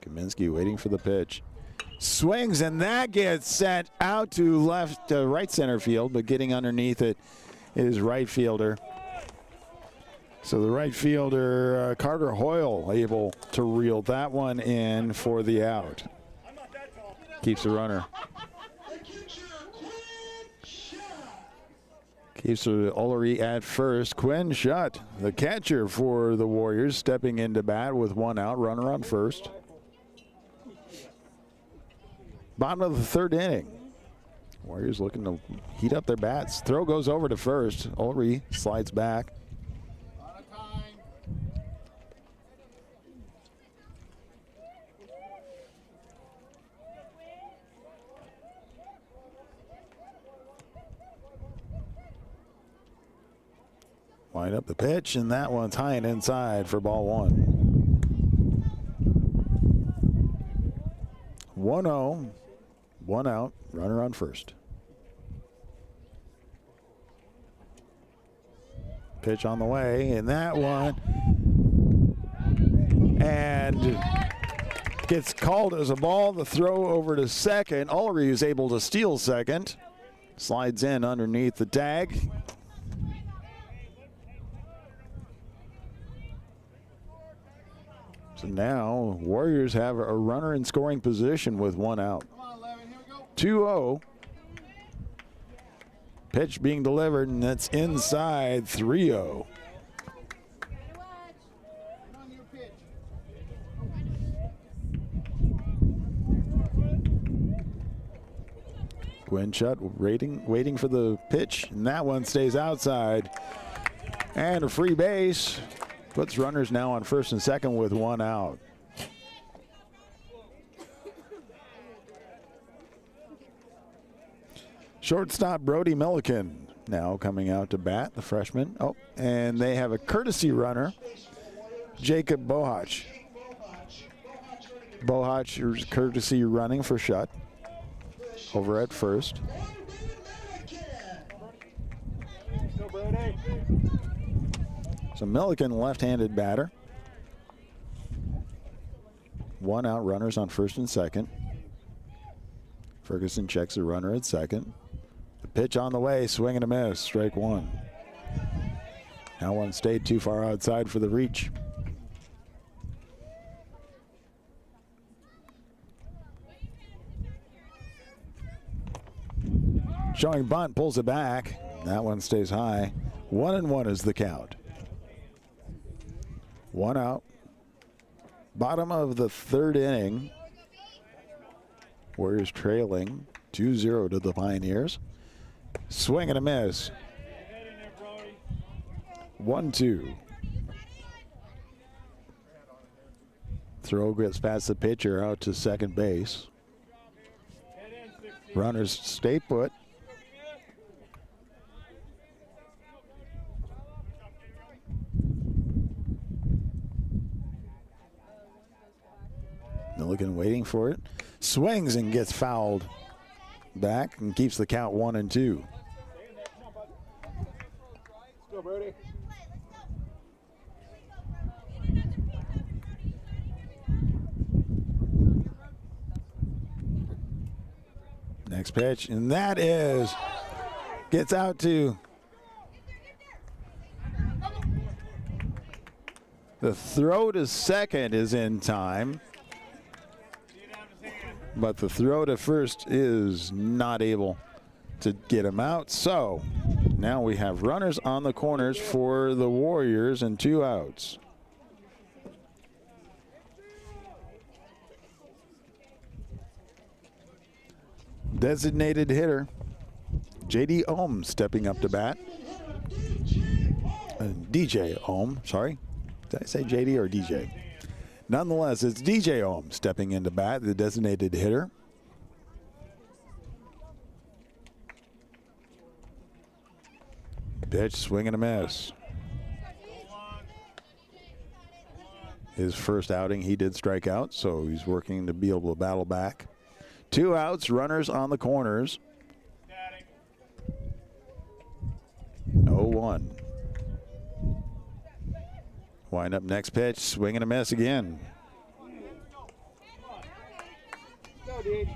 Kaminsky waiting for the pitch. Swings, and that gets sent out to right center field, but getting underneath it is right fielder. So the right fielder, Carter Hoyle, able to reel that one in for the out. Keeps the runner. Keeps Ullery at first. Quinn Shutt, the catcher for the Warriors, stepping into bat with one out, runner on first. Bottom of the third inning. Warriors looking to heat up their bats. Throw goes over to first. Ullery slides back. Wind up the pitch, and that one's high and inside for ball one. 1-0, one out, runner on first. Pitch on the way, and that one, and gets called as a ball. The throw over to second. Ullery is able to steal second. Slides in underneath the tag. So now Warriors have a runner in scoring position with one out. 2-0. Pitch being delivered, and that's inside. 3-0. Quinn Shutt waiting for the pitch, and that one stays outside. And a free base. Puts runners now on first and second with one out. Shortstop Brody Milliken now coming out to bat, the freshman. Oh, and they have a courtesy runner, Jacob Bohach. Bohach's courtesy running for Shutt over at first. So Milliken, left-handed batter. One out, runners on first and second. Ferguson checks the runner at second. The pitch on the way, swing and a miss, strike one. That one stayed too far outside for the reach. Showing bunt, pulls it back. That one stays high. 1-1 is the count. 1 out. Bottom of the third inning. Warriors trailing 2-0 to the Pioneers. Swing and a miss. 1-2. Throw gets past the pitcher out to second base. Runners stay put. Milligan waiting for it. Swings and gets fouled back and keeps the count 1-2. Go, Brody. Next pitch, and that is, gets out to the throw to second is in time, but the throw to first is not able to get him out. So now we have runners on the corners for the Warriors and 2 outs. Designated hitter J.D. Ohm stepping up to bat. DJ Ohm, sorry. Did I say J.D. or DJ? Nonetheless, it's DJ Ohm stepping into bat, the designated hitter. Pitch, swing and a miss. His first outing, he did strike out, so he's working to be able to battle back. 2 outs, runners on the corners. 0-1. Wind up next pitch, swing and a miss again. Go, D.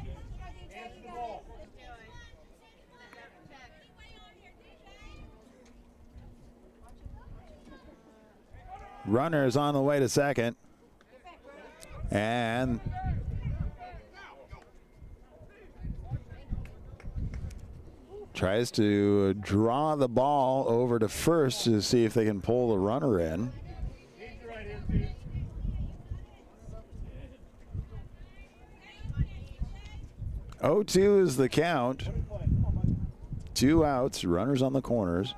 Runners on the way to second. And tries to draw the ball over to first to see if they can pull the runner in. Oh, 2 is the count. 2 outs, runners on the corners.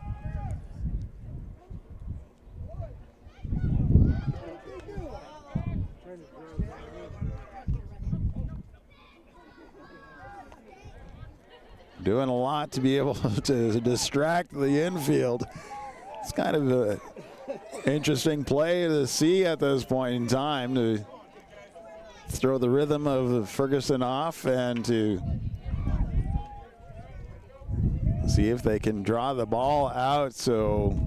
Doing a lot to be able to distract the infield. It's kind of an interesting play to see at this point in time, to throw the rhythm of Ferguson off and to see if they can draw the ball out so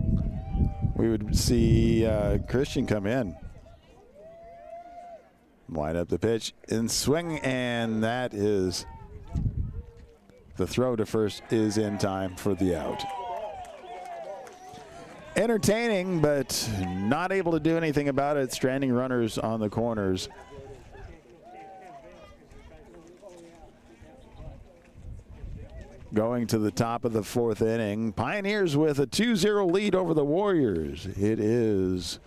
we would see Christian come in. Wind up the pitch and swing, and that is the throw to first is in time for the out. Entertaining, but not able to do anything about it. Stranding runners on the corners. Going to the top of the 4th inning. Pioneers with a 2-0 lead over the Warriors. It is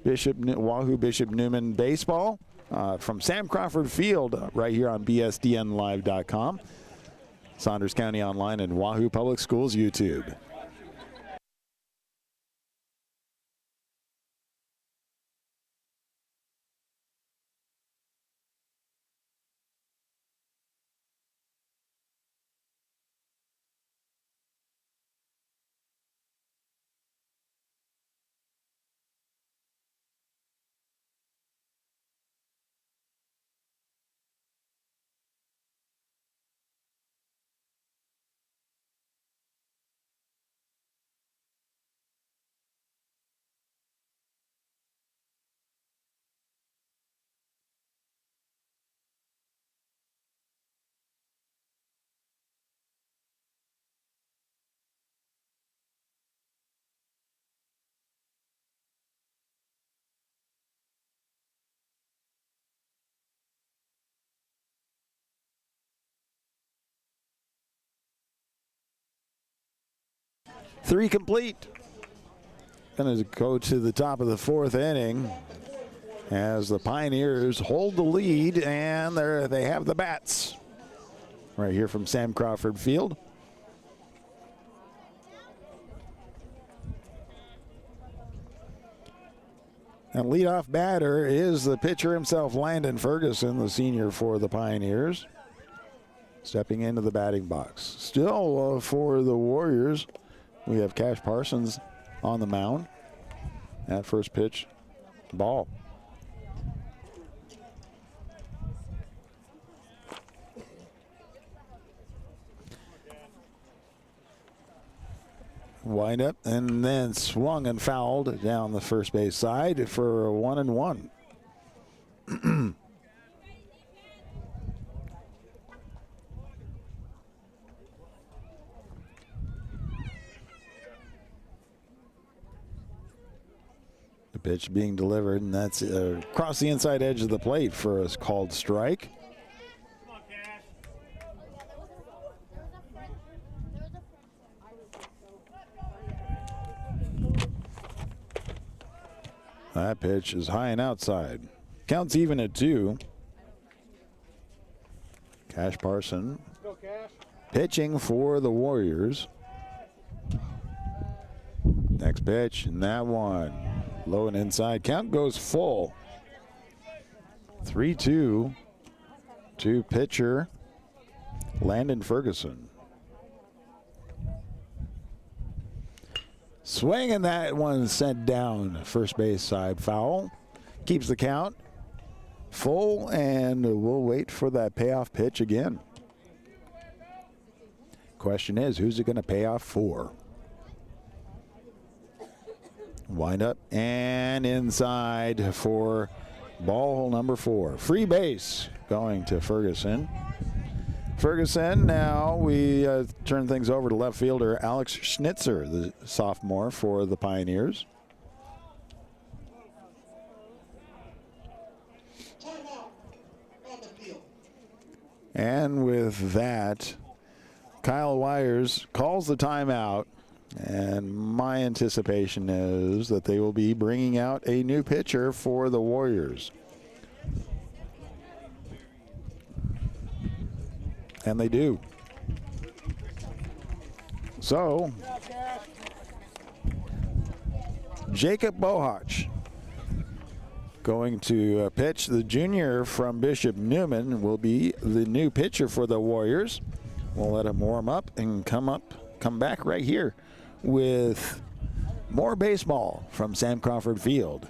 Wahoo Bishop Neumann baseball from Sam Crawford Field right here on BSDNlive.com. Saunders County Online and Wahoo Public Schools YouTube. 3 complete. Going to go to the top of the 4th inning as the Pioneers hold the lead, and they have the bats right here from Sam Crawford Field. And leadoff batter is the pitcher himself, Landon Ferguson, the senior for the Pioneers, stepping into the batting box. Still for the Warriors, we have Cash Parsons on the mound. At first pitch, ball. Wind up and then swung and fouled down the first base side for a 1-1. The pitch being delivered, and that's across the inside edge of the plate for a called strike. That pitch is high and outside. Counts even at 2. Cash Parson pitching for the Warriors. Next pitch, and that one. Low and inside. Count goes full. 3-2 to pitcher Landon Ferguson. Swing, and that one sent down first base side foul. Keeps the count full, and we'll wait for that payoff pitch again. Question is, who's it going to pay off for? Wind up and inside for ball number 4. Free base going to Ferguson. Ferguson, now we turn things over to left fielder Alex Schnitzer, the sophomore for the Pioneers. And with that, Kyle Wires calls the timeout, and my anticipation is that they will be bringing out a new pitcher for the Warriors. And they do. So, Jacob Bohach going to pitch. The junior from Bishop Newman will be the new pitcher for the Warriors. We'll let him warm up and come back right here with more baseball from Sam Crawford Field.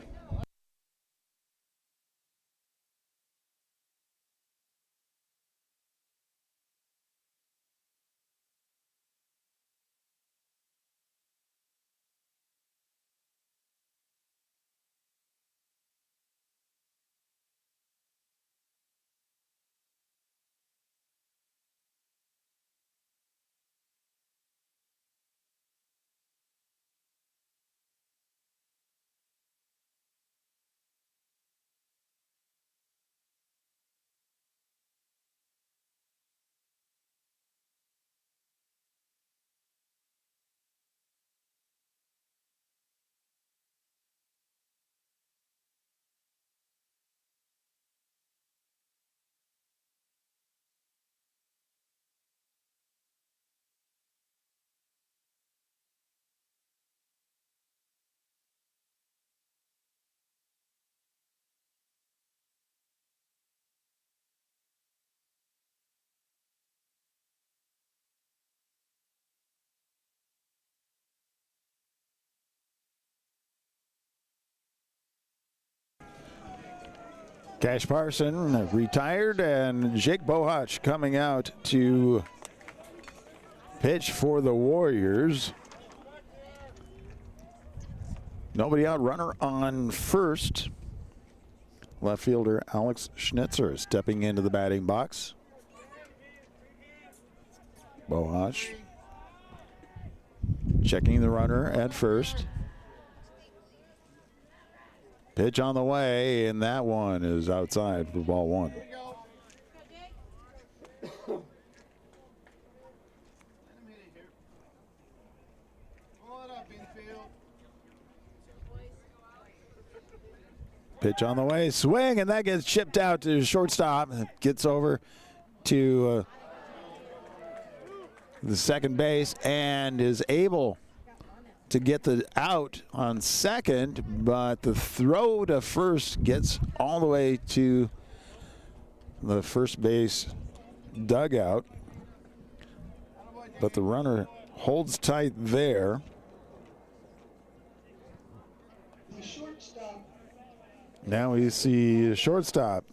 Cash Parson retired, and Jake Bohach coming out to pitch for the Warriors. Nobody out, runner on first. Left fielder Alex Schnitzer stepping into the batting box. Bohach checking the runner at first. Pitch on the way, and that one is outside for ball 1. Pitch on the way, swing, and that gets chipped out to shortstop. It gets over to the second base and is able to get the out on second, but the throw to first gets all the way to the first base dugout. But the runner holds tight there. Now we see shortstop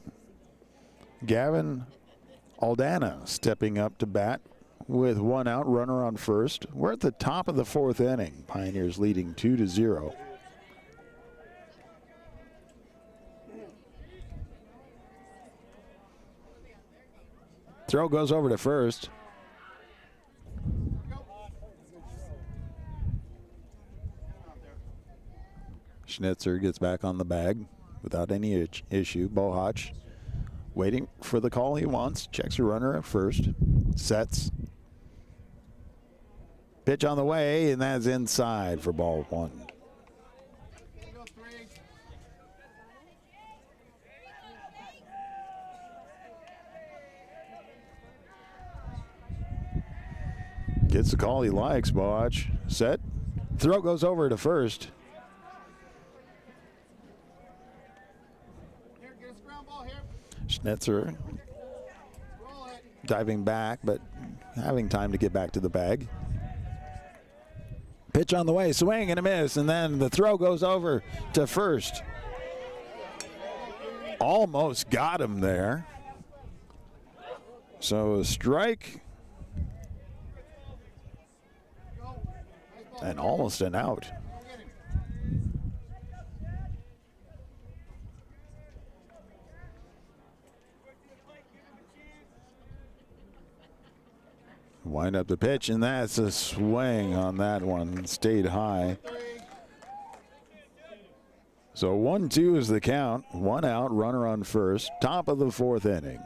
Gavin Aldana stepping up to bat with one out, runner on first. We're at the top of the fourth inning. Pioneers leading 2-0. Throw goes over to first. Schnitzer gets back on the bag without any issue. Bohach waiting for the call he wants. Checks a runner at first. Sets. Pitch on the way, and that's inside for ball one. Gets the call he likes, Bohach. Set. Throw goes over to first. Schnitzer diving back, but having time to get back to the bag. Pitch on the way, swing and a miss, and then the throw goes over to first. Almost got him there. So a strike and almost an out. Wind up the pitch, and that's a swing on that one. Stayed high. So 1-2 is the count. One out, runner on first. Top of the fourth inning.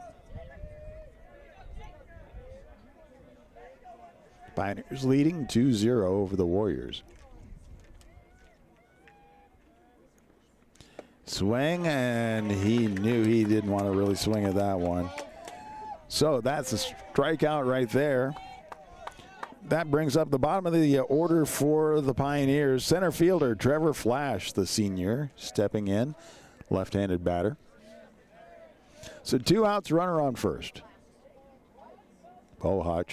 Pioneers leading 2-0 over the Warriors. Swing, and he knew he didn't want to really swing at that one. So that's a strikeout right there. That brings up the bottom of the order for the Pioneers. Center fielder Trevor Flash, the senior, stepping in, left-handed batter. So 2 outs, runner on first. Bohach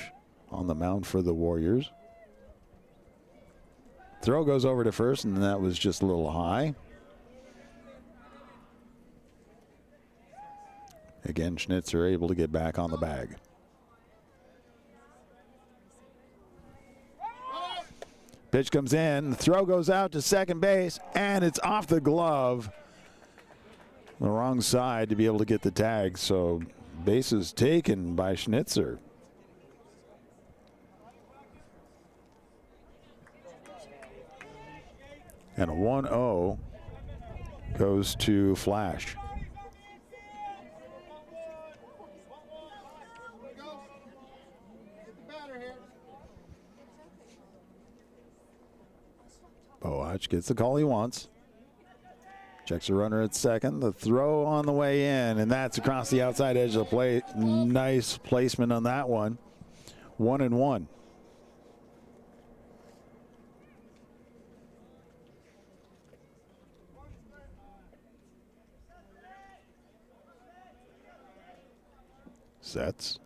on the mound for the Warriors. Throw goes over to first, and that was just a little high. Again, Schnitzer able to get back on the bag. Pitch comes in, the throw goes out to second base, and it's off the glove. The wrong side to be able to get the tag, so bases taken by Schnitzer. And a 1-0 goes to Flash. Bohach gets the call he wants. Checks a runner at second. The throw on the way in, and that's across the outside edge of the plate. Nice placement on that one. 1-1. Sets.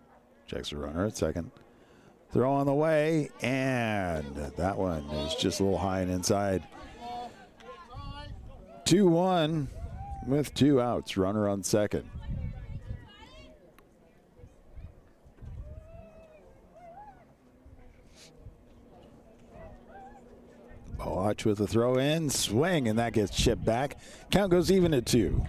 Checks a runner at second. Throw on the way, and that one is just a little high and inside. 2-1 with 2 outs, runner on second. Bohach with the throw in, swing, and that gets chipped back. Count goes even at 2.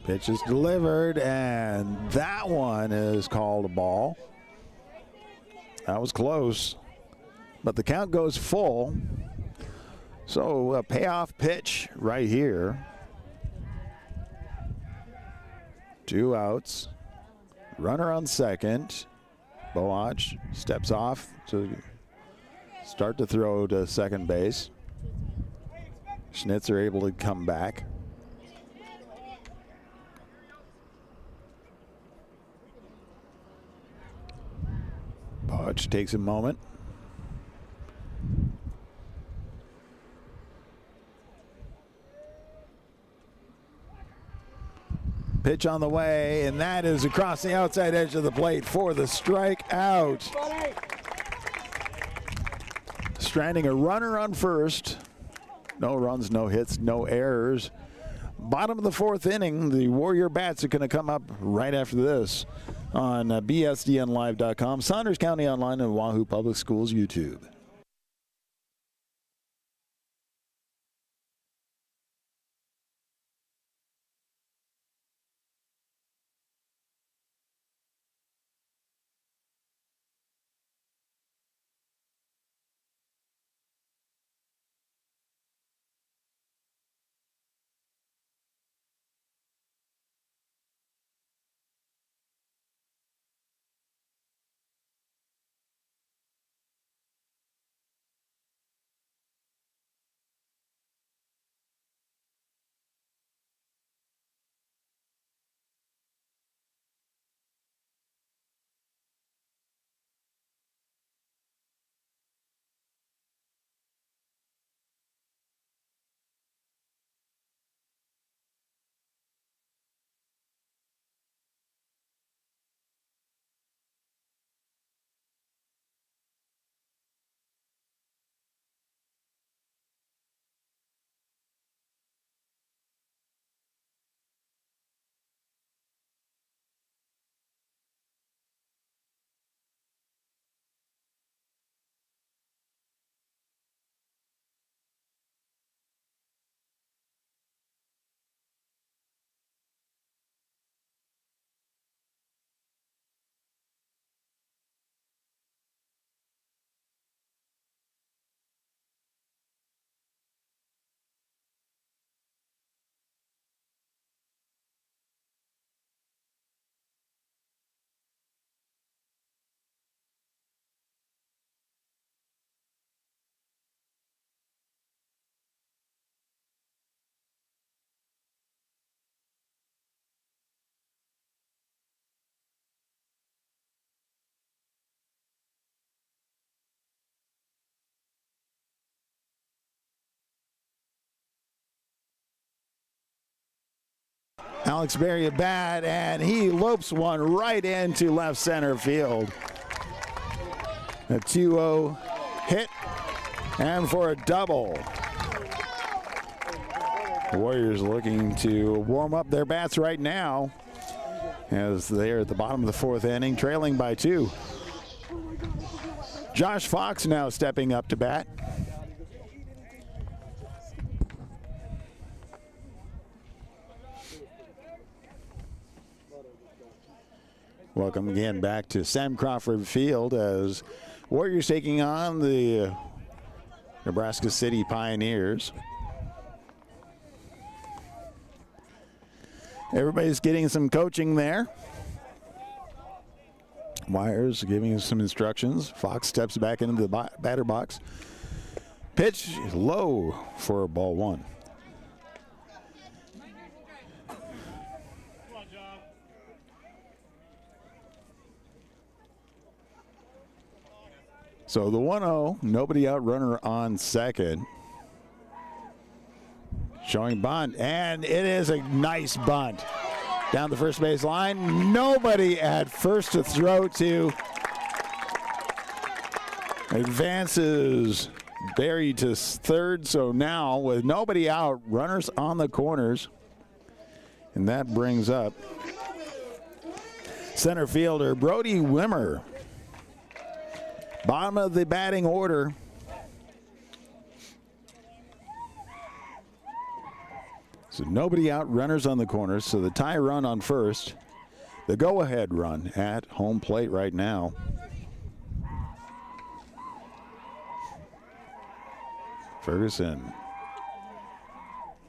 Pitch is delivered, and that one is called a ball. That was close, but the count goes full. So a payoff pitch right here. 2 outs. Runner on second. Boach steps off to start to throw to second base. Schnitzer able to come back. Boach takes a moment. Pitch on the way, and that is across the outside edge of the plate for the strikeout. Stranding a runner on first. No runs, no hits, no errors. Bottom of the 4th inning, the Warrior Bats are going to come up right after this on bsdnlive.com, Saunders County Online, and Wahoo Public Schools YouTube. Alex Berry at bat, and he lopes one right into left center field. A 2-0 hit, and for a double. The Warriors looking to warm up their bats right now as they're at the bottom of the 4th inning, trailing by 2. Josh Fox now stepping up to bat. Welcome again back to Sam Crawford Field as Warriors taking on the Nebraska City Pioneers. Everybody's getting some coaching there. Myers giving some instructions. Fox steps back into the batter box. Pitch low for ball 1. So the 1-0, nobody out, runner on second. Showing bunt, and it is a nice bunt. Down the first base line, nobody at first to throw to. Advances Berry to third, so now with nobody out, runners on the corners. And that brings up center fielder Brody Wimmer. Bottom of the batting order. So nobody out, runners on the corners. So the tie run on first. The go-ahead run at home plate right now. Ferguson.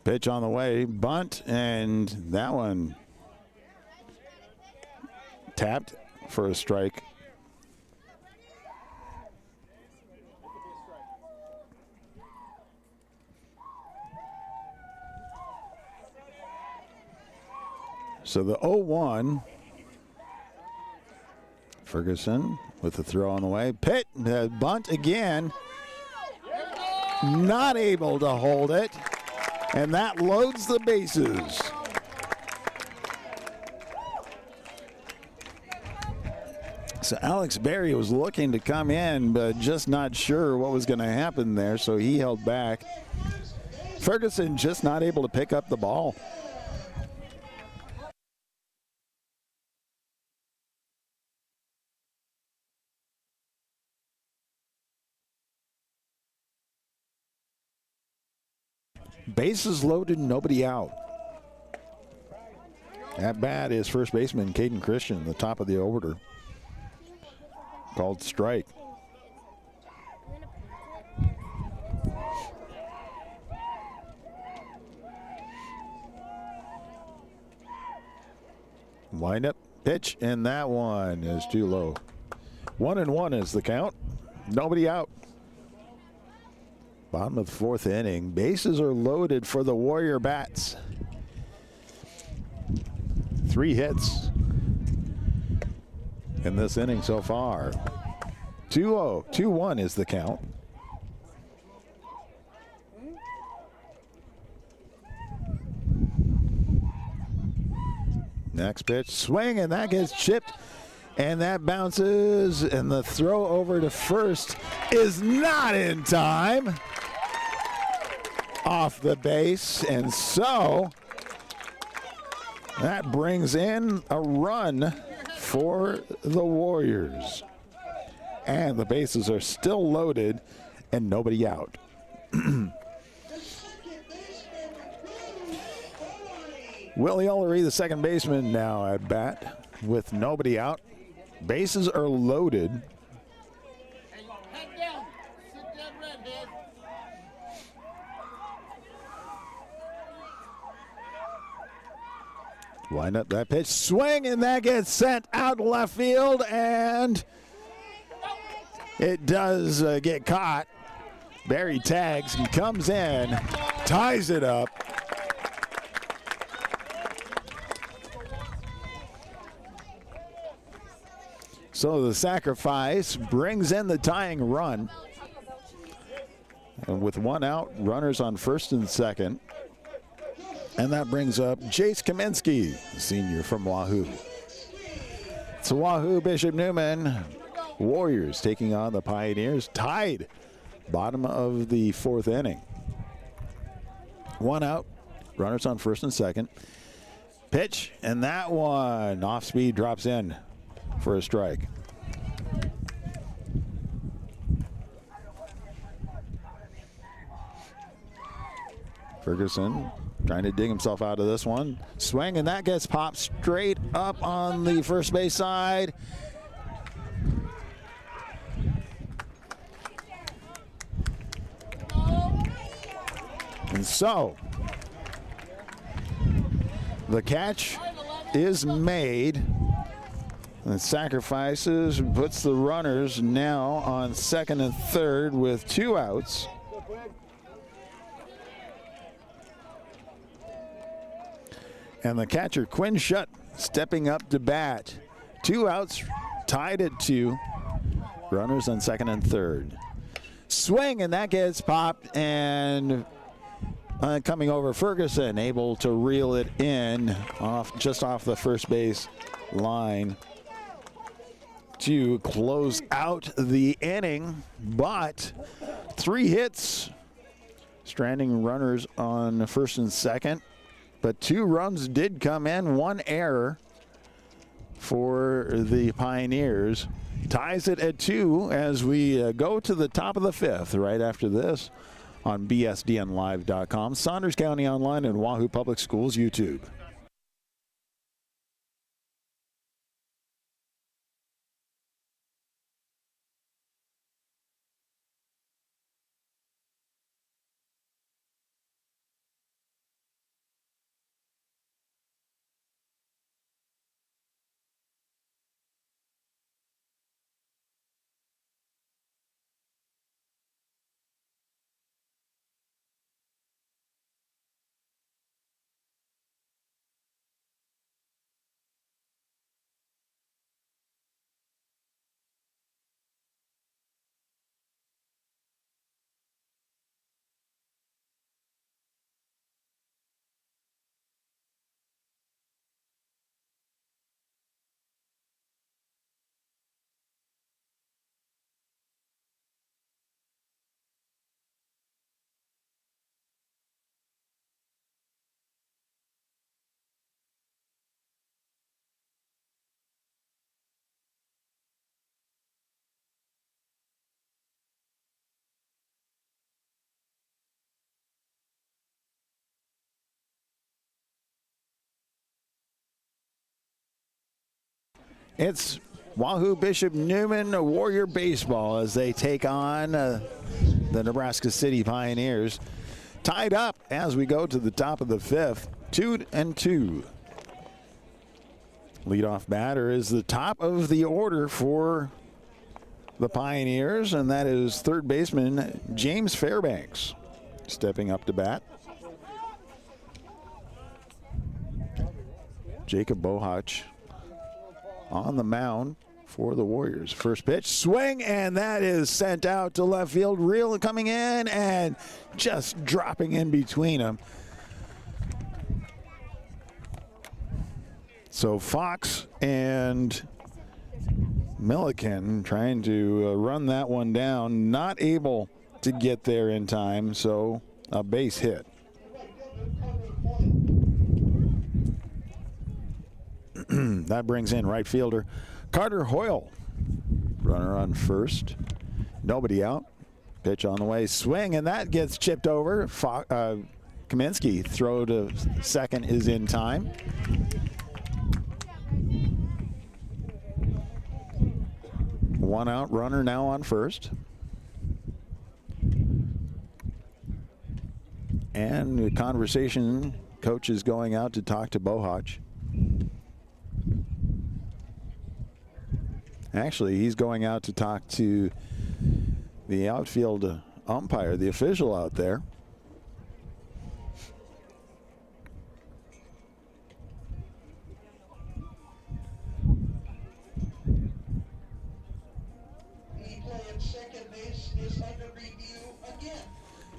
Pitch on the way, bunt, and that one tapped for a strike. So the 0-1. Ferguson with the throw on the way. Pitt, bunt again. Not able to hold it. And that loads the bases. So Alex Berry was looking to come in, but just not sure what was going to happen there, so he held back. Ferguson just not able to pick up the ball. Bases loaded, nobody out. At bat is first baseman Caden Christian, the top of the order. Called strike. Wind up pitch, and that one is too low. 1-1 is the count. Nobody out. Bottom of the fourth inning. Bases are loaded for the Warrior Bats. 3 hits in this inning so far. 2-0, 2-1 is the count. Next pitch, swing, and that gets chipped. And that bounces, and the throw over to first is not in time. Off the base, and so that brings in a run for the Warriors. And the bases are still loaded and nobody out. Willie Ullery, the second baseman, now at bat with nobody out. Bases are loaded. Wind up that pitch, swing, and that gets sent out left field, and it does get caught. Barry tags and comes in, ties it up. So the sacrifice brings in the tying run. And with 1 out, runners on first and second. And that brings up Jace Kaminsky, senior from Wahoo. It's Wahoo Bishop Newman. Warriors taking on the Pioneers, tied. Bottom of the fourth inning. 1 out, runners on first and second. Pitch, and that one off speed drops in for a strike. Ferguson trying to dig himself out of this one. Swing, and that gets popped straight up on the first base side. And so the catch is made. And sacrifices, puts the runners now on second and third with 2 outs. And the catcher, Quinn Shutt, stepping up to bat. 2 outs, tied at 2. Runners on second and third. Swing, and that gets popped, and coming over Ferguson, able to reel it in just off the first base line to close out the inning. But 3 hits, stranding runners on first and second. But 2 runs did come in, 1 error for the Pioneers. Ties it at 2 as we go to the top of the 5th right after this on BSDNlive.com, Saunders County Online, and Wahoo Public Schools YouTube. It's Wahoo Bishop Newman Warrior Baseball as they take on the Nebraska City Pioneers. Tied up as we go to the top of the fifth, 2-2. Leadoff batter is the top of the order for the Pioneers, and that is third baseman James Fairbanks stepping up to bat. Jacob Bohach on the mound for the Warriors. First pitch, swing, and that is sent out to left field. Real coming in and just dropping in between them. So Fox and Milliken trying to run that one down, not able to get there in time, so a base hit. That brings in right fielder Carter Hoyle. Runner on first. Nobody out. Pitch on the way. Swing, and that gets chipped over. Kaminsky throw to second is in time. One out runner now on first. And the conversation, coach is going out to talk to Bohach. Actually, he's going out to talk to the outfield umpire, the official out there.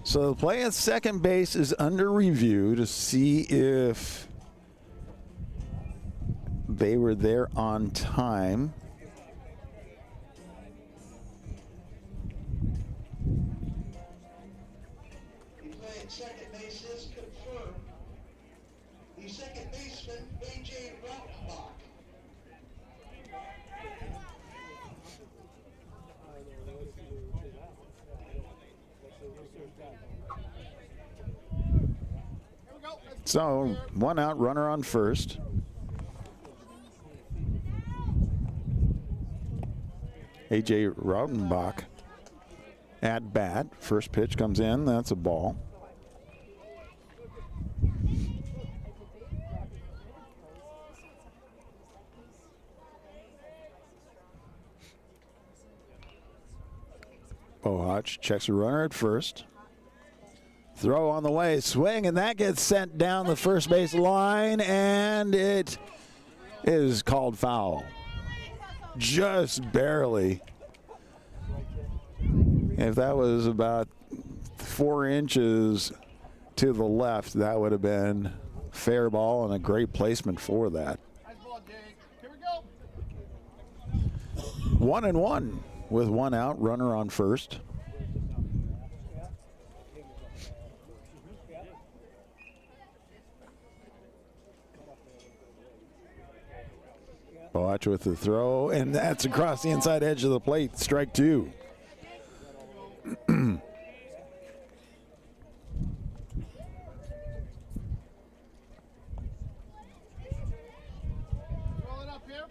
So the play at second base is under review to see if they were there on time. The play at second base is confirmed. The second baseman, A.J. Rautenbach. So one out runner on first. A.J. Rautenbach at bat. First pitch comes in. That's a ball. Bohach checks a runner at first. Throw on the way, swing, and that gets sent down the first base line, and it is called foul. Just barely. If that was about 4 inches to the left, that would have been fair ball and a great placement for that. Nice ball, Jake. Here we go. 1-1 with one out, runner on first. Bohach with the throw, and that's across the inside edge of the plate. Strike two. Roll it up here.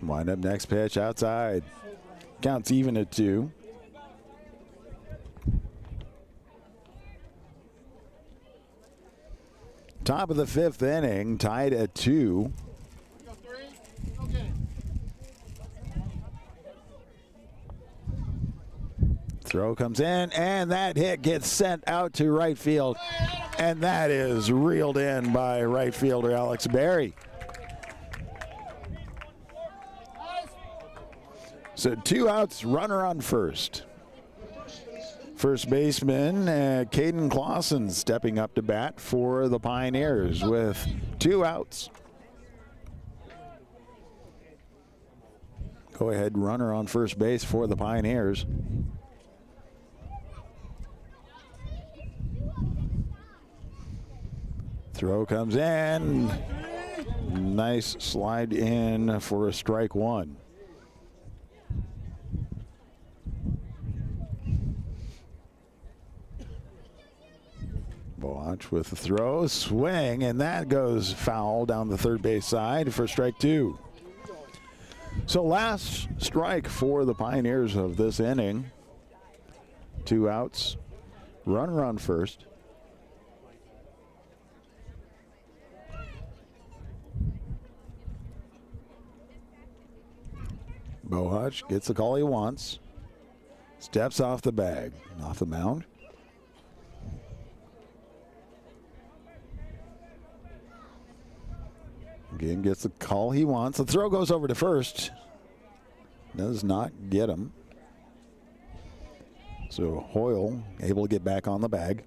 Wind up next pitch outside. Counts even at 2. Top of the 5th inning, tied at 2. Go 3. Okay. Throw comes in, and that hit gets sent out to right field. And that is reeled in by right fielder Alex Berry. So 2 outs, runner on first. First baseman, Caden Clausen stepping up to bat for the Pioneers with 2 outs. Go ahead, runner on first base for the Pioneers. Throw comes in. Nice slide in for a strike 1. Boach with the throw, swing, and that goes foul down the third base side for strike 2. So last strike for the Pioneers of this inning. 2 outs, runner on first. Boach gets the call he wants. Steps off the bag, off the mound. Again, gets the call he wants. The throw goes over to first. Does not get him. So Hoyle able to get back on the bag.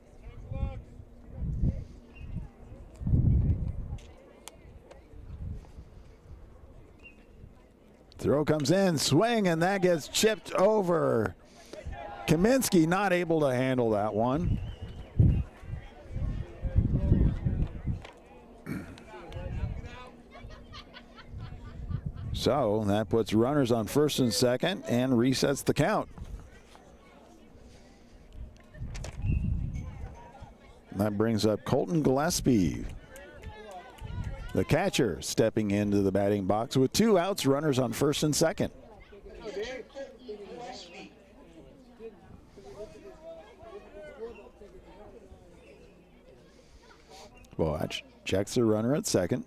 Throw comes in, swing, and that gets chipped over. Kaminsky not able to handle that one. So that puts runners on first and second and resets the count. And that brings up Colton Gillespie, the catcher, stepping into the batting box with 2 outs, runners on first and second. Boach checks the runner at second.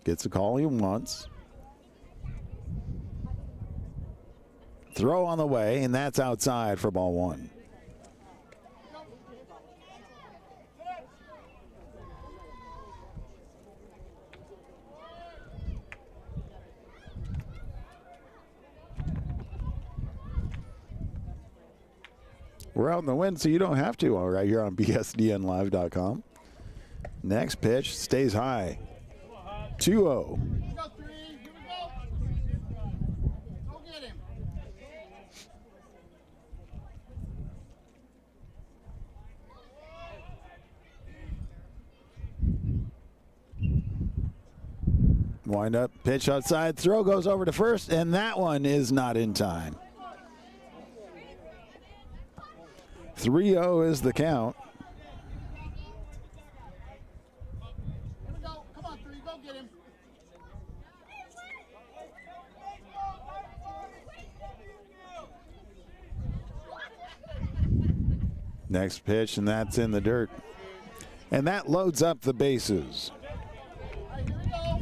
Gets the call he wants. Throw on the way, and that's outside for ball 1. We're out in the wind, so you don't have to, all right, here on bsdnlive.com. Next pitch stays high. 2-0. Here we go, 3. Here we go. Go get him. Wind up, pitch outside, throw goes over to first, and that one is not in time. 3-0 is the count. Here we go. Come on, 3. Go get him. Next pitch, and that's in the dirt. And that loads up the bases. All right, here we go.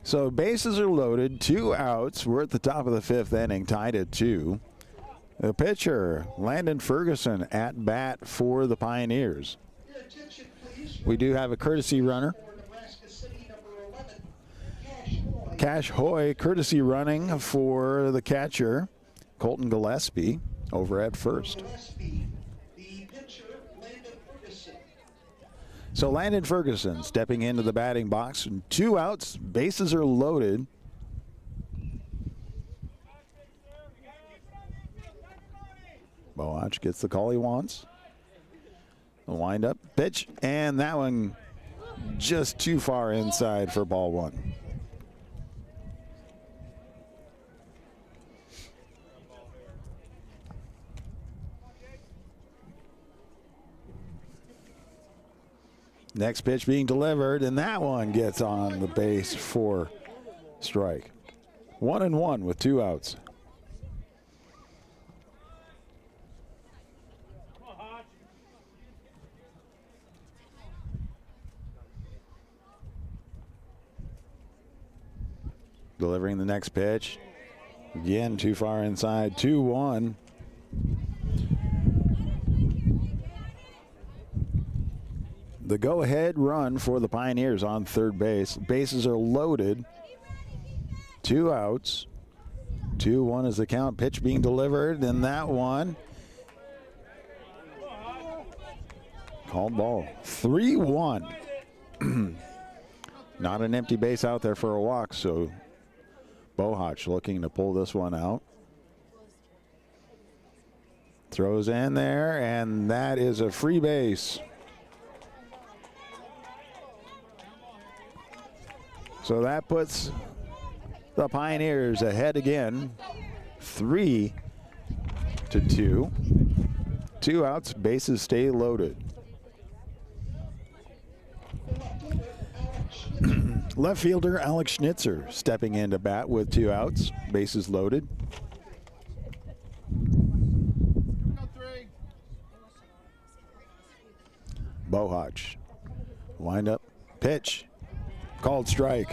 So bases are loaded, 2 outs. We're at the top of the 5th inning, tied at 2. The pitcher, Landon Ferguson, at bat for the Pioneers. Your attention, please. We do have a courtesy runner. For Nebraska City, number 11, Cash Hoy, courtesy running for the catcher, Colton Gillespie, over at first. Gillespie. The pitcher, Landon Ferguson. So Landon Ferguson stepping into the batting box. 2 outs, bases are loaded. Boach gets the call he wants. The wind-up pitch, and that one just too far inside for ball 1. Next pitch being delivered, and that one gets on the base for strike. 1-1 with 2 outs. Delivering the next pitch. Again, too far inside. 2-1. The go-ahead run for the Pioneers on third base. Bases are loaded. 2 outs. 2-1 is the count. Pitch being delivered, and that one called ball. 3-1. Not an empty base out there for a walk, so Boach looking to pull this one out. Throws in there, and that is a free base. So that puts The Pioneers ahead again, 3-2. 2 outs, bases stay loaded. Left fielder Alex Schnitzer stepping in to bat with 2 outs, bases loaded. Bohach, wind up, pitch, called strike.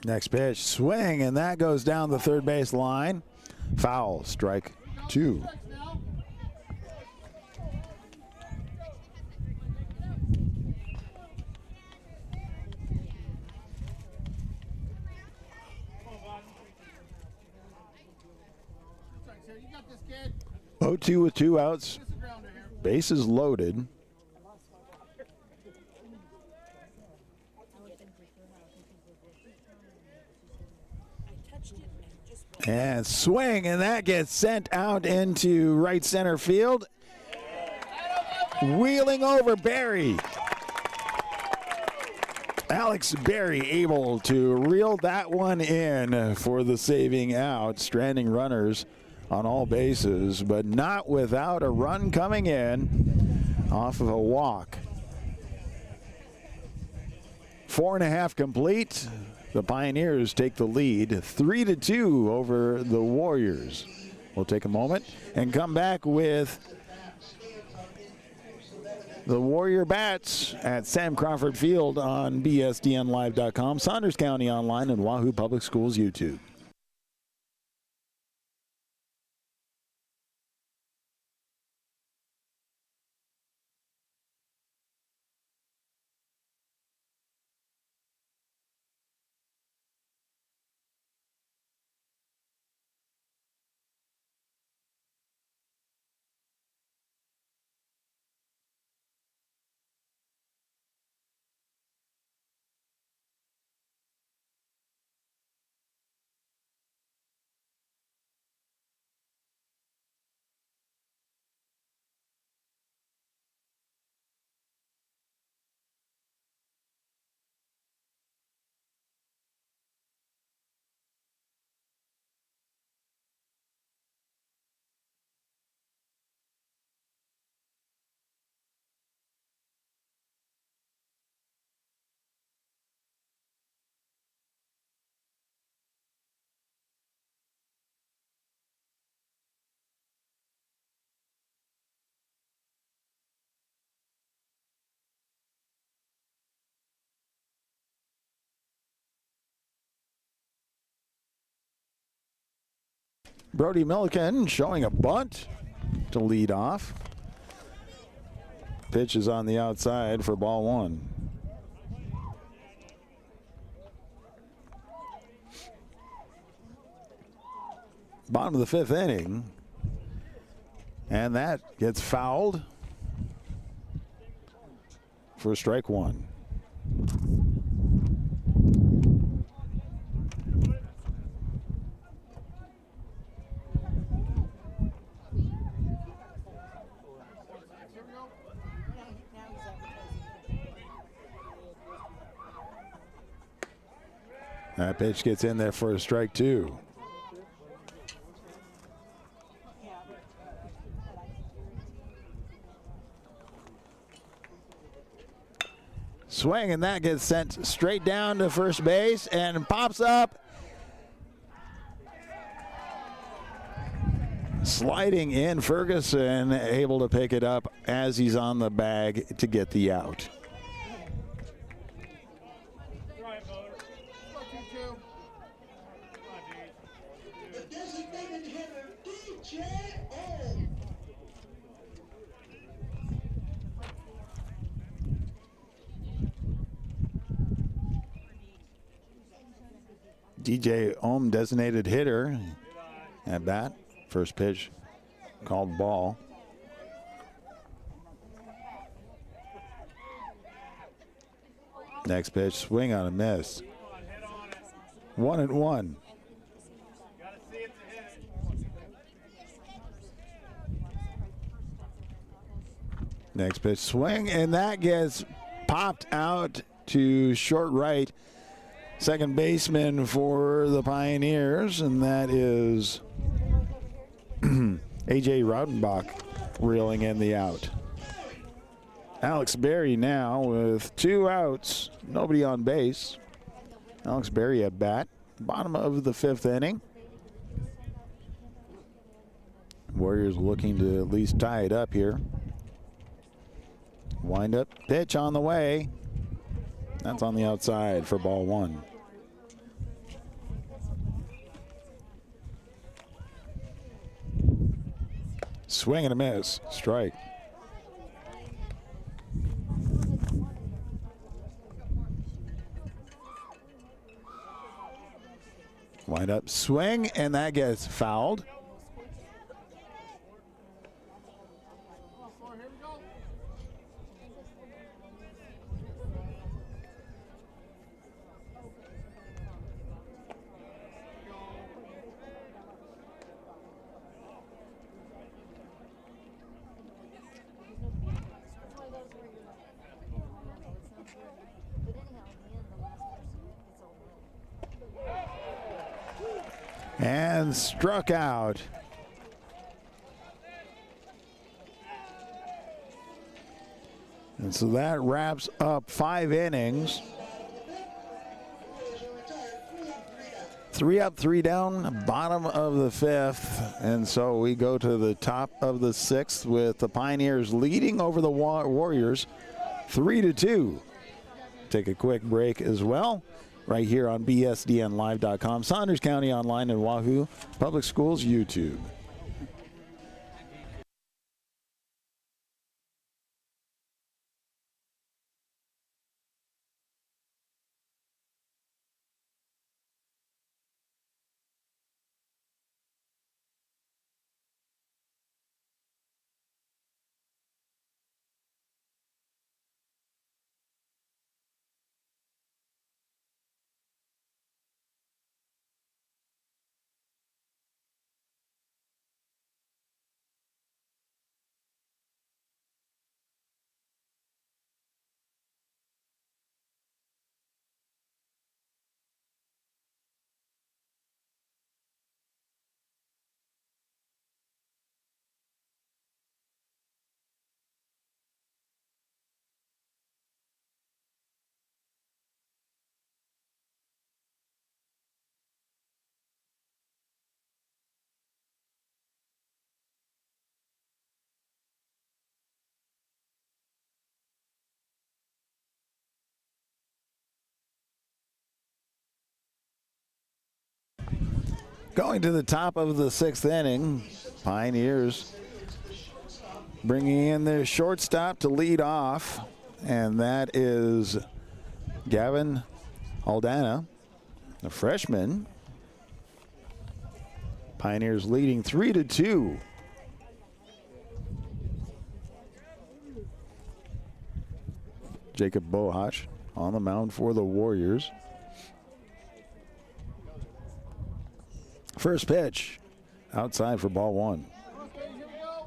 Next pitch, swing, and that goes down the third base line. Foul, strike 2. You got this, kid. 0-2 with 2 outs, bases loaded. And swing, and that gets sent out into right center field. Wheeling over Berry. Alex Berry able to reel that one in for the saving out, stranding runners on all bases, but not without a run coming in off of a walk. 4.5 complete. The Pioneers take the lead 3-2 over the Warriors. We'll take a moment and come back with the Warrior Bats at Sam Crawford Field on BSDNlive.com, Saunders County Online, and Wahoo Public Schools YouTube. Brody Milliken showing a bunt to lead off. Pitch is on the outside for ball 1. Bottom of the 5th inning. And that gets fouled for strike 1. That pitch gets in there for a strike 2. Swing, and that gets sent straight down to first base and pops up. Sliding in, Ferguson able to pick it up as he's on the bag to get the out. DJ Ohm, designated hitter at bat. First pitch called ball. Next pitch, swing on a miss. 1-1. Next pitch, swing, and that gets popped out to short right. Second baseman for the Pioneers, and that is A.J. Raudenbach reeling in the out. Alex Berry now with 2 outs, nobody on base. Alex Berry at bat, bottom of the 5th inning. Warriors looking to at least tie it up here. Wind up pitch on the way. That's on the outside for ball 1. Swing and a miss. Strike. Wind up swing, and that gets fouled. And struck out. And so that wraps up 5 innings. 3 up, 3 down, bottom of the 5th. And so we go to the top of the 6th with the Pioneers leading over the Warriors 3-2. Take a quick break as well. Right here on BSDNlive.com, Saunders County Online, and Wahoo Public Schools YouTube. Going to the top of the 6th inning, Pioneers bringing in their shortstop to lead off, and that is Gavin Aldana, a freshman. Pioneers leading 3-2. Jacob Bohach on the mound for the Warriors. First pitch outside for ball 1. Okay, here we go.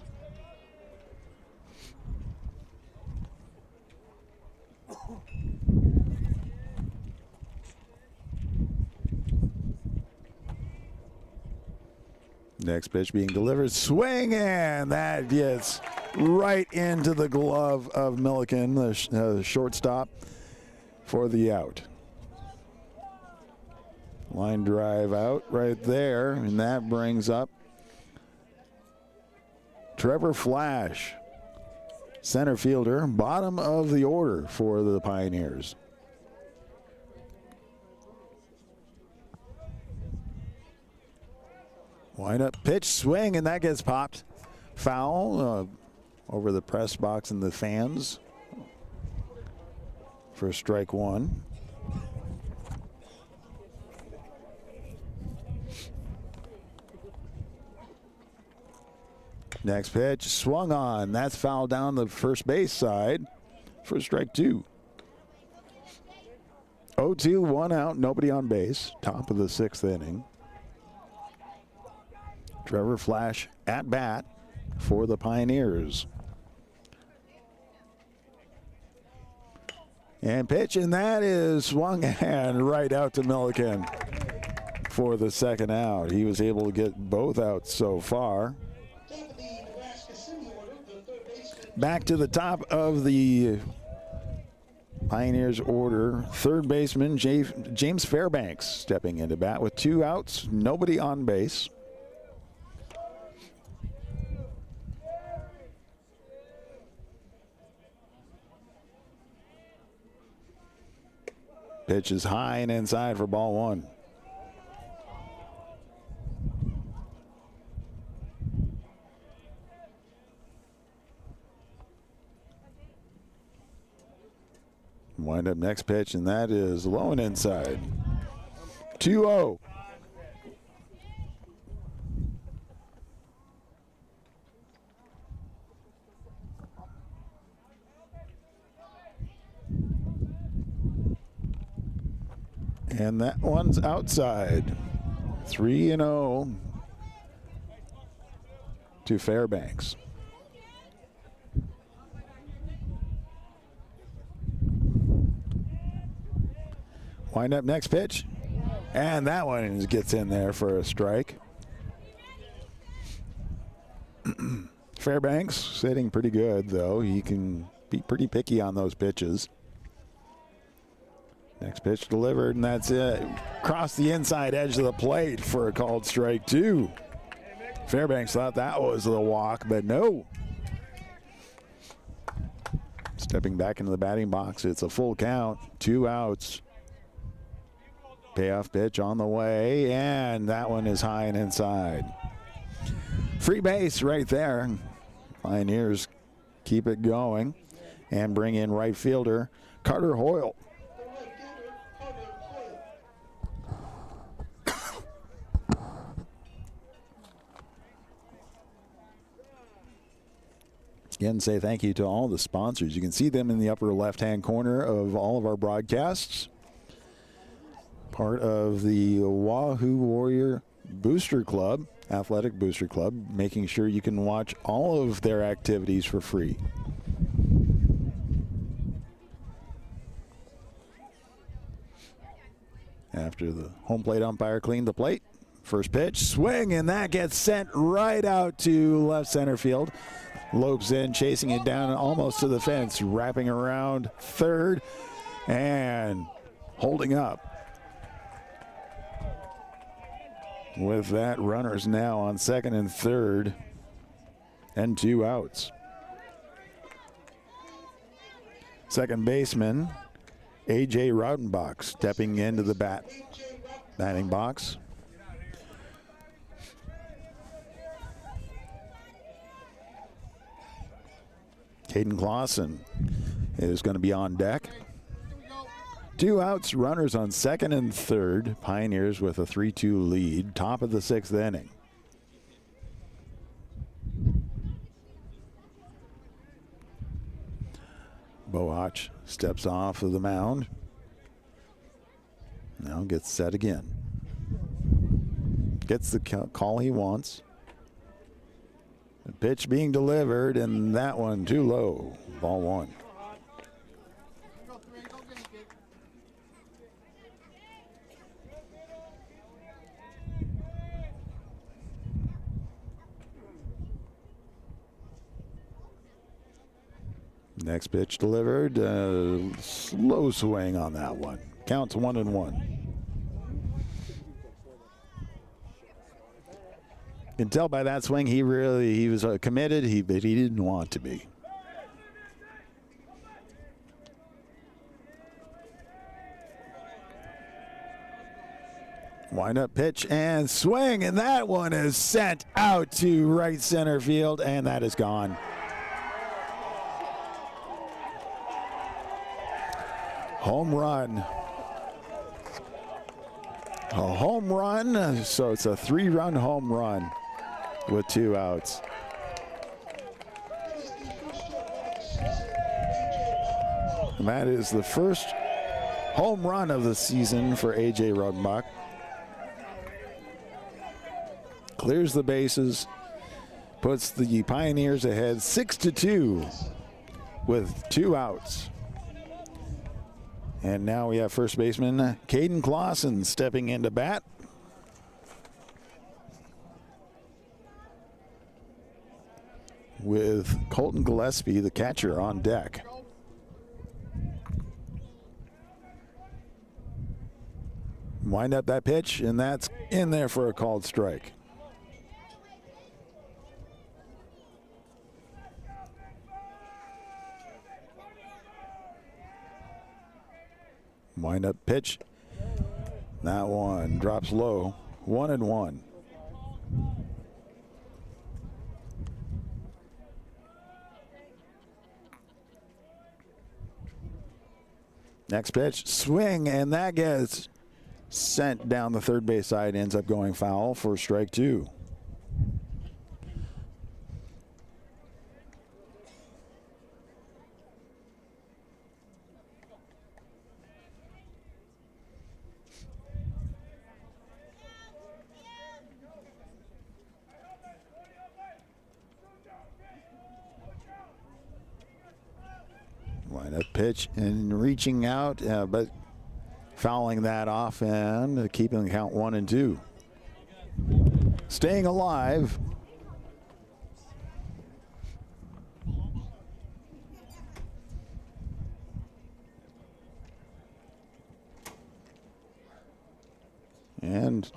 Next pitch being delivered. Swing, and that gets right into the glove of Milliken, the shortstop, for the out. Line drive out right there, and that brings up Trevor Flash, center fielder, bottom of the order for the Pioneers. Wind up pitch, swing, and that gets popped. Foul over the press box and the fans for strike 1. Next pitch swung on. That's foul down the first base side for strike 2. 0-2, 1 out, nobody on base. Top of the 6th inning. Trevor Flash at bat for the Pioneers. And pitch, and that is swung and right out to Milliken for the second out. He was able to get both outs so far. Top of the Nebraska City order, the third baseman. Back to the top of the Pioneers order, third baseman James Fairbanks stepping into bat with 2 outs, nobody on base. Pitch is high and inside for ball 1. Wind up next pitch, and that is low and inside. 2-0. And that one's outside. 3-0 to Fairbanks. Wind up next pitch. And that one gets in there for a strike. Fairbanks sitting pretty good, though. He can be pretty picky on those pitches. Next pitch delivered, and that's it. Across the inside edge of the plate for a called strike 2. Fairbanks thought that was the walk, but no. Stepping back into the batting box, it's a full count, 2 outs. Payoff pitch on the way, and that one is high and inside. Free base right there. Pioneers keep it going and bring in right fielder Carter Hoyle. Again, say thank you to all the sponsors. You can see them in the upper left-hand corner of all of our broadcasts. Part of the Wahoo Warrior Booster Club, Athletic Booster Club, making sure you can watch all of their activities for free. After the home plate umpire cleaned the plate, first pitch, swing, and that gets sent right out to left center field. Lopes in, chasing it down almost to the fence, wrapping around third and holding up. With that, runners now on second and third and 2 outs. Second baseman A.J. Raudenbach stepping into the batting box. Caden Clausen is going to be on deck. 2 outs, runners on second and third. Pioneers with a 3-2 lead, top of the 6th inning. Boach steps off of the mound. Now gets set again. Gets the call he wants. The pitch being delivered, and that one too low. Ball 1. Next pitch delivered. Slow swing on that one. Counts 1-1. You can tell by that swing he was committed, but he didn't want to be. Wind up pitch and swing, and that one is sent out to right center field, and that is gone. Home run. A home run, so it's a 3-run home run with 2 outs. And that is the first home run of the season for A.J. Raudenbach. Clears the bases, puts the Pioneers ahead 6-2 with 2 outs. And now we have first baseman Caden Clausen stepping into bat. With Colton Gillespie, the catcher, on deck. Wind up that pitch, and that's in there for a called strike. Wind up pitch. That one drops low. 1-1. Next pitch, swing, and that gets sent down the third base side, ends up going foul for strike 2. Wind up pitch and reaching out, but fouling that off and keeping the count 1-2. Staying alive. And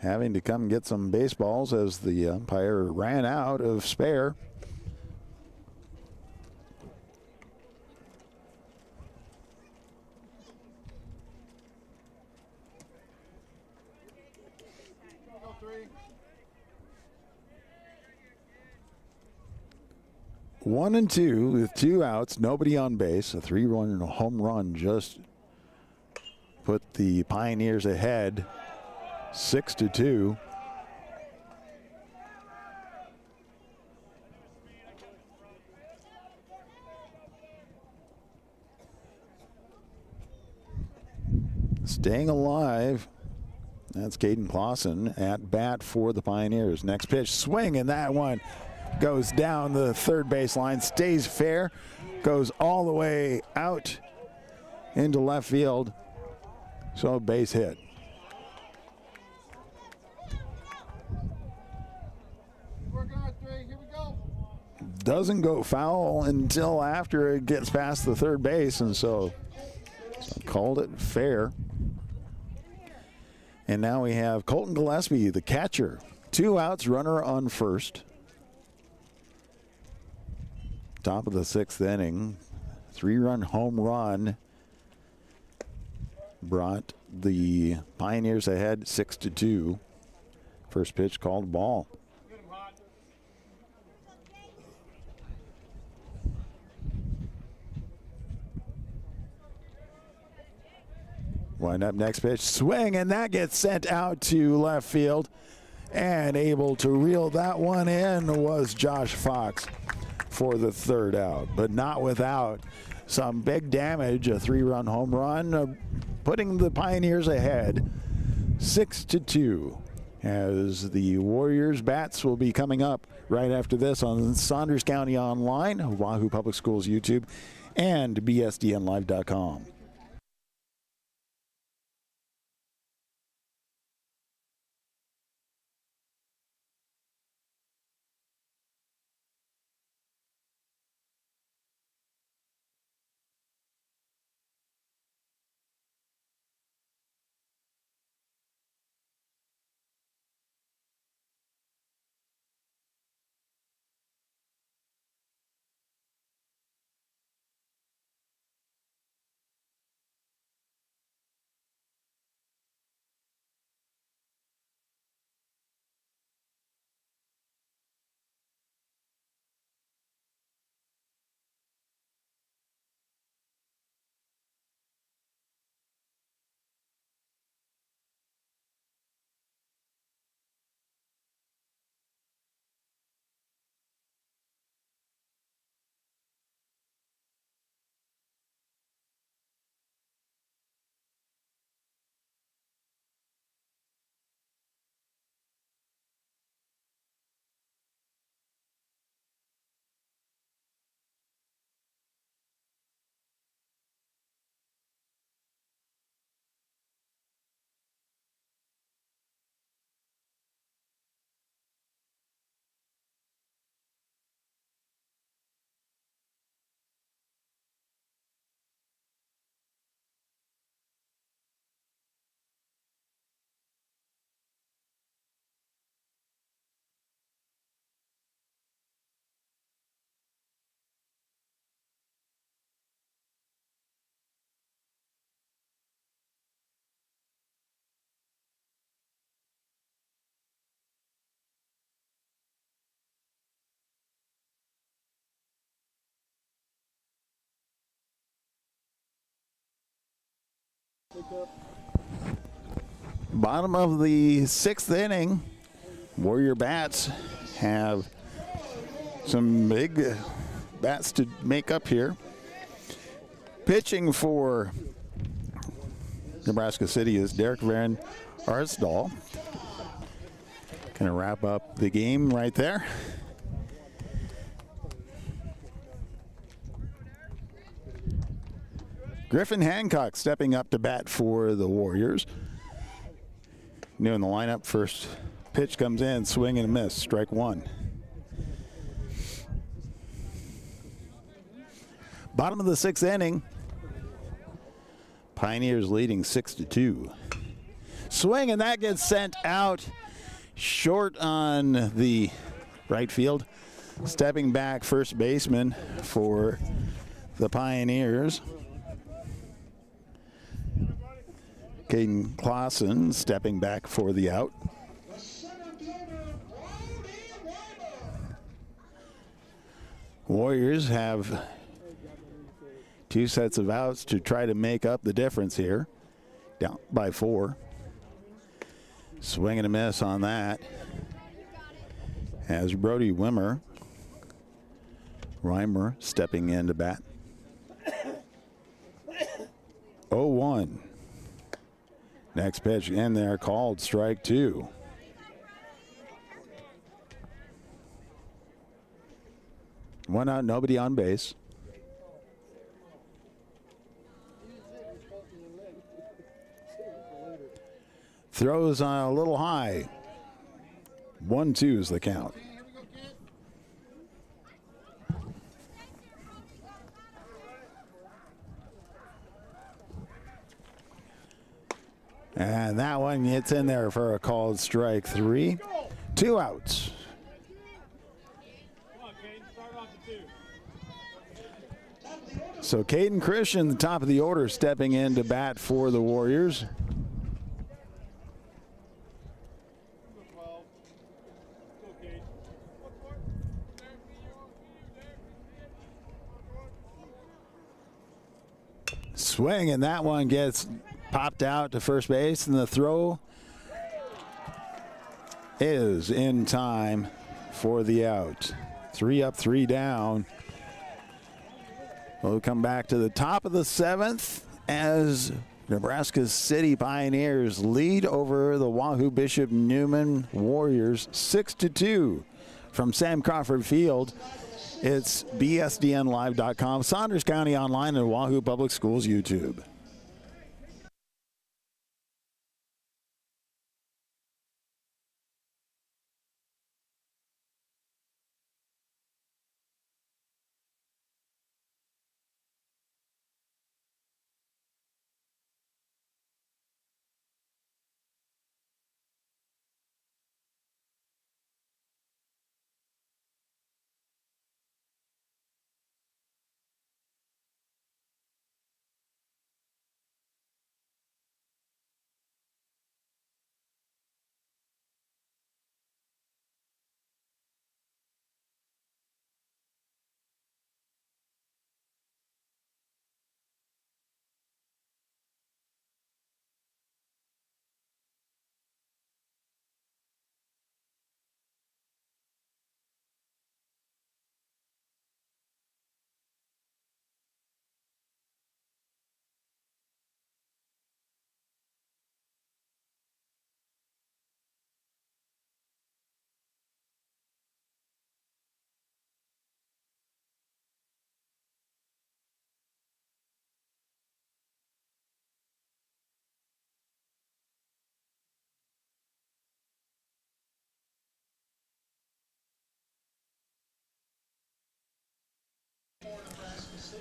having to come get some baseballs as the umpire ran out of spare. One and two with 2 outs, nobody on base. A 3-run home run just put the Pioneers ahead, 6-2. Staying alive. That's Caden Clausen at bat for the Pioneers. Next pitch, swing, and that one goes down the third baseline, stays fair, goes all the way out into left field. So base hit. Working on 3. Here we go. Doesn't go foul until after it gets past the third base, and so called it fair. And now we have Colton Gillespie, the catcher. 2 outs, runner on first. Top of the 6th inning. 3-run home run brought the Pioneers ahead 6-2. First pitch called ball. Wind up next pitch, swing, and that gets sent out to left field. And able to reel that one in was Josh Fox for the 3rd out, but not without some big damage. A 3-run home run, putting the Pioneers ahead 6-2. As the Warriors bats will be coming up right after this on Saunders County Online, Wahoo Public Schools YouTube, and bsdnlive.com. Bottom of the 6th inning. Warrior bats have some big bats to make up here. Pitching for Nebraska City is Derek Van Arsdal. Gonna wrap up the game right there. Griffin Hancock stepping up to bat for the Warriors. New in the lineup, first pitch comes in, swing and a miss, strike one. Bottom of the 6th inning. Pioneers leading 6-2. Swing, and that gets sent out short on the right field. Stepping back, first baseman for the Pioneers. Caden Clausen stepping back for the out. Warriors have 2 sets of outs to try to make up the difference here. Down by 4. Swing and a miss on that. As Brody Reimer stepping in to bat. 0-1. Next pitch in there called strike 2. One out, nobody on base. Throws on a little high. 1-2 is the count. And that one gets in there for a called strike 3. 2 outs. So Caden Christian, the top of the order, stepping in to bat for the Warriors. Swing, and that one gets popped out to first base, and the throw is in time for the out. 3 up, 3 down. We'll come back to the top of the 7th as Nebraska City Pioneers lead over the Wahoo Bishop Neumann Warriors 6-2 from Sam Crawford Field. It's bsdnlive.com, Saunders County Online, and Wahoo Public Schools YouTube.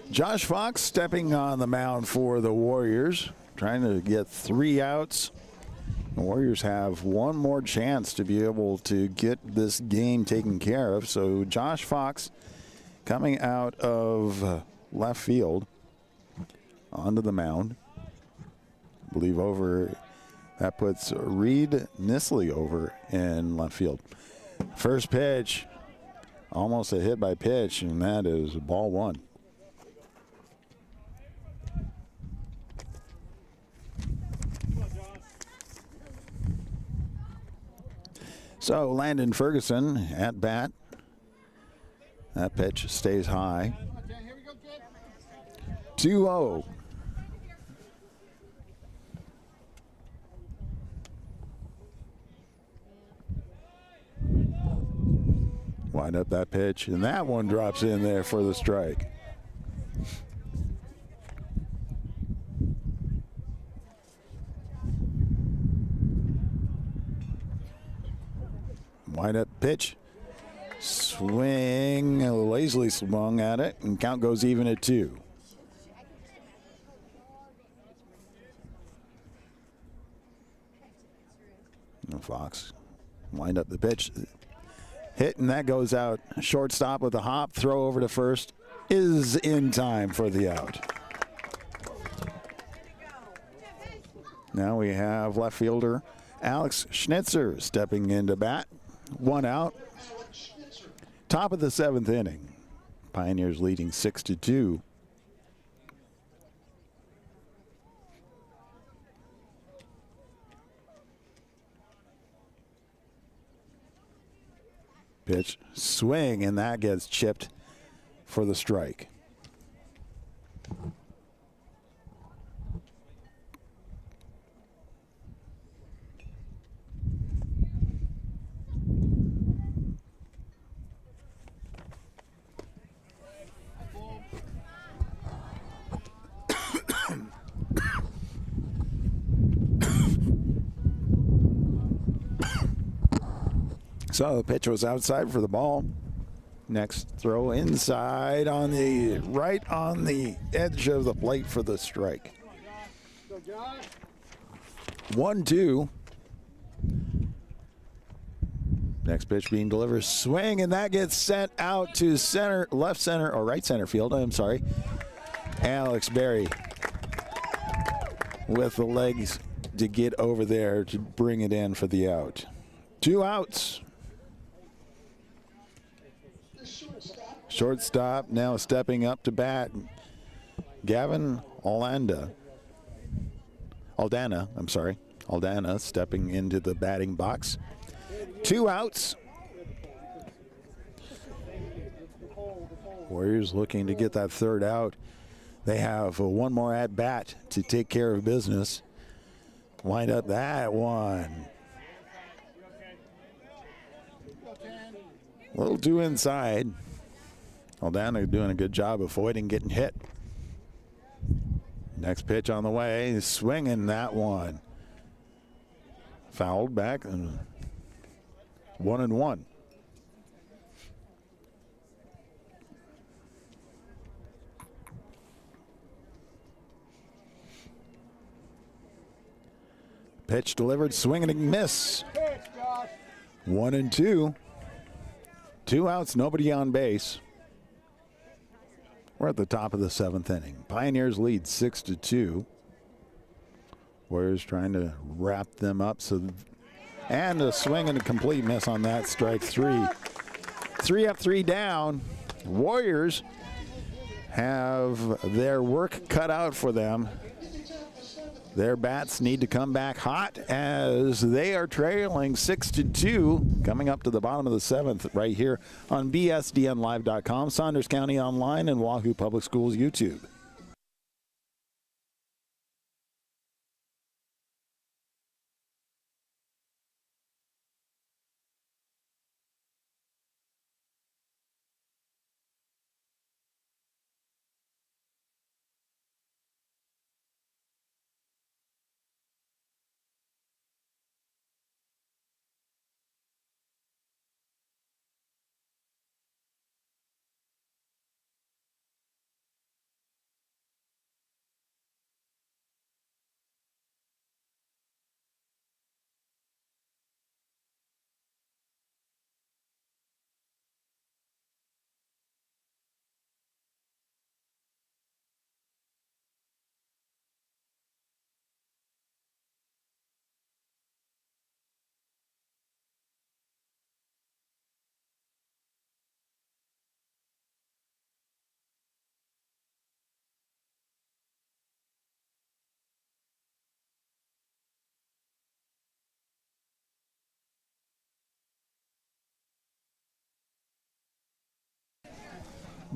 Josh Fox stepping on the mound for the Warriors, trying to get 3 outs. The Warriors have one more chance to be able to get this game taken care of. So Josh Fox coming out of left field onto the mound. I believe over, that puts Reed Nisley over in left field. First pitch, almost a hit by pitch, and that is ball 1. So Landon Ferguson at bat. That pitch stays high. Okay, here we go, kid. 2-0. Wind up that pitch, and that one drops in there for the strike. Wind up pitch. Swing, lazily swung at it, and count goes even at 2. And Fox wind up the pitch. Hit, and that goes out. Shortstop with a hop, throw over to first is in time for the out. Now we have left fielder Alex Schnitzer stepping into bat. 1 out. Top of the 7th inning. Pioneers leading 6-2. Pitch, swing, and that gets chipped for the strike. So the pitch was outside for the ball. Next throw inside on the right on the edge of the plate for the strike. 1-2. Next pitch being delivered, swing, and that gets sent out to center, left center, or right center field. I'm sorry. Alex Berry with the legs to get over there to bring it in for the out. 2 outs. Shortstop now stepping up to bat. Gavin Aldana, stepping into the batting box. 2 outs. Warriors looking to get that 3rd out. They have one more at bat to take care of business. Wind up that one. A little too inside. Aldana doing a good job avoiding getting hit. Next pitch on the way, swinging that one. Fouled back, and 1-1. Pitch delivered, swinging and miss. 1-2. 2 outs, nobody on base. We're at the top of the 7th inning. Pioneers lead 6-2. Warriors trying to wrap them up. And a swing and a complete miss on that, strike 3. 3 up, 3 down. Warriors have their work cut out for them. Their bats need to come back hot as they are trailing 6-2, coming up to the bottom of the 7th right here on BSDNlive.com, Saunders County Online, and Wahoo Public Schools YouTube.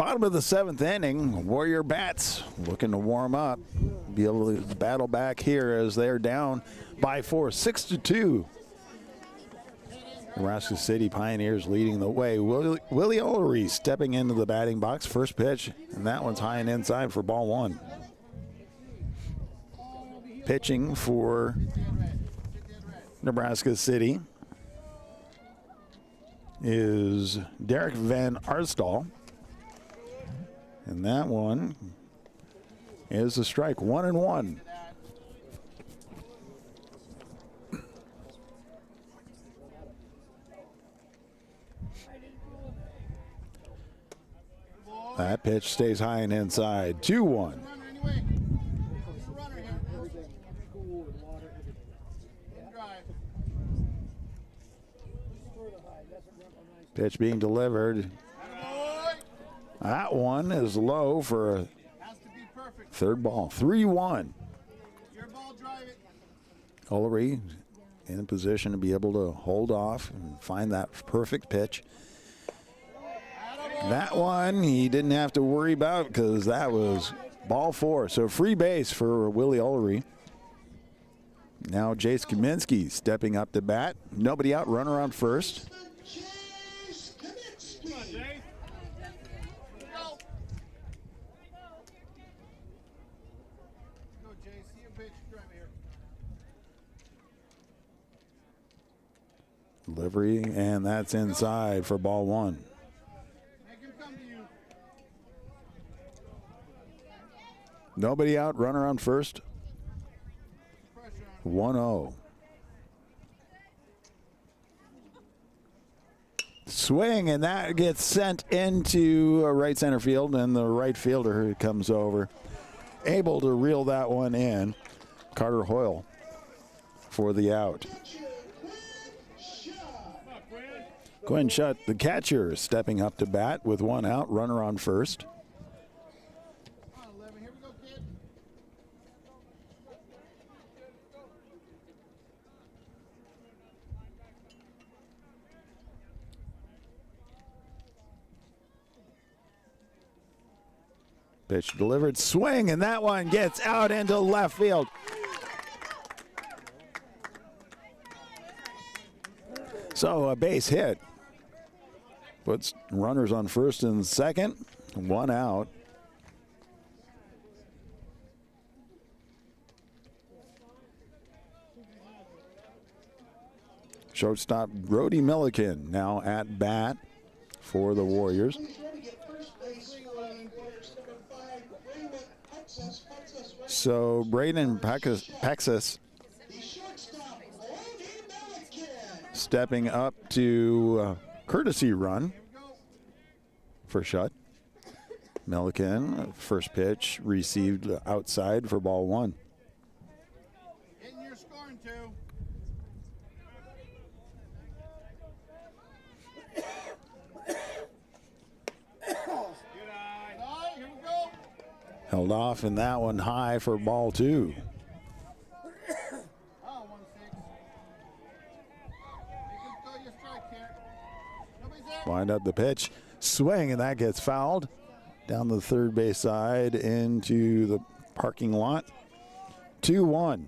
Bottom of the 7th inning, Warrior Bats looking to warm up, be able to battle back here as they're down by 4, 6-2. Nebraska City Pioneers leading the way. Willie Ullery stepping into the batting box. First pitch, and that one's high and inside for ball 1. Pitching for Nebraska City is Derek Van Arstal. And that one is a strike, 1-1. That pitch stays high and inside, 2-1. Pitch being delivered. That one is low for a third ball. 3-1. Ullery in a position to be able to hold off and find that perfect pitch. That one he didn't have to worry about because that was ball 4. So free base for Willie Ullery. Now Jace Kaminsky stepping up to bat. Nobody out, runner on first. Delivery, and that's inside for ball 1. Nobody out, runner on first. 1-0. Swing, and that gets sent into right center field, and the right fielder comes over, able to reel that one in. Carter Hoyle for the out. Quinn Shutt, the catcher, stepping up to bat with 1 out, runner on first. Pitch delivered, swing, and that one gets out into left field. So a base hit. Puts runners on first and second, 1 out. Shortstop Brody Milliken now at bat for the Warriors. So Braden Paxis stepping up to courtesy run for Shutt. Milliken, first pitch received outside for ball 1. Getting your scoring too. Here we go. Held off in that one high for ball 2. Wind up the pitch, swing, and that gets fouled down the third base side into the parking lot. 2-1.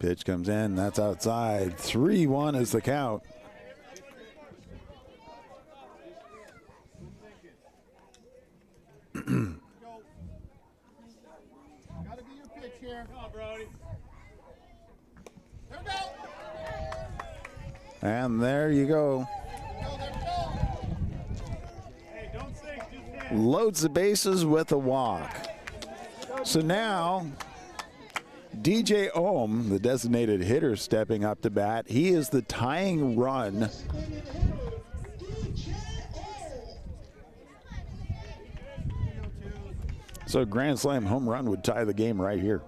Pitch comes in, that's outside. 3-1 is the count. Gotta be your pitch here. Come on, Brody. There we go. And there you go. Hey, don't sink, just hit. Loads the bases with a walk. So now DJ Ohm, the designated hitter, stepping up to bat. He is the tying run. So a grand slam home run would tie the game right here.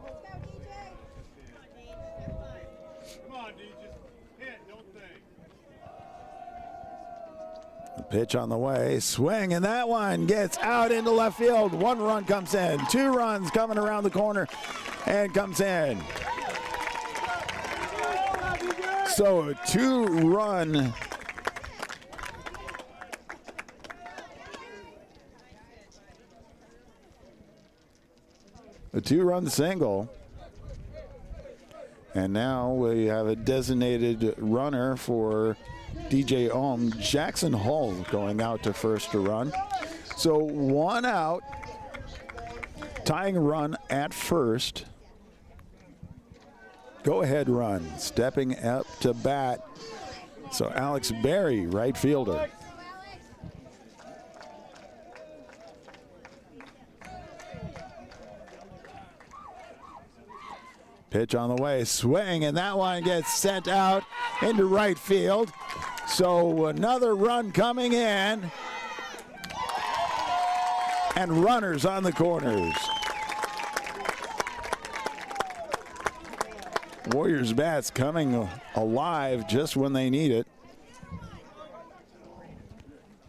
Come on, dude, just hit, don't think. Pitch on the way, swing, and that one gets out into left field. 1 run comes in, 2 runs coming around the corner and comes in. So a 2-run single. And now we have a designated runner for DJ Ohm. Jackson Hull going out to first to run. So 1 out, tying run at first. Go ahead run, stepping up to bat. So Alex Berry, right fielder. Pitch on the way, swing, and that one gets sent out into right field. So another run coming in. And runners on the corners. Warriors bats coming alive just when they need it.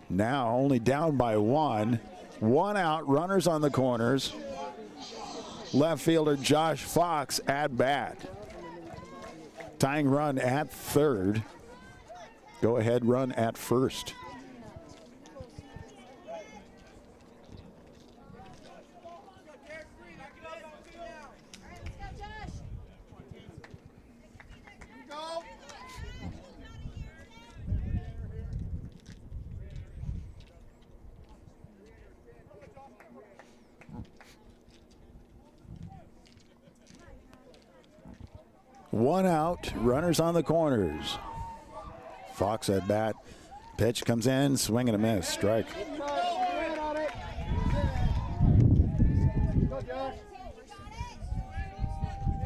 Now only down by 1. 1 out, runners on the corners. Left fielder Josh Fox at bat. Tying run at third. Go ahead run at first. One out, runners on the corners. Fox at bat. Pitch comes in, swing and a miss, strike.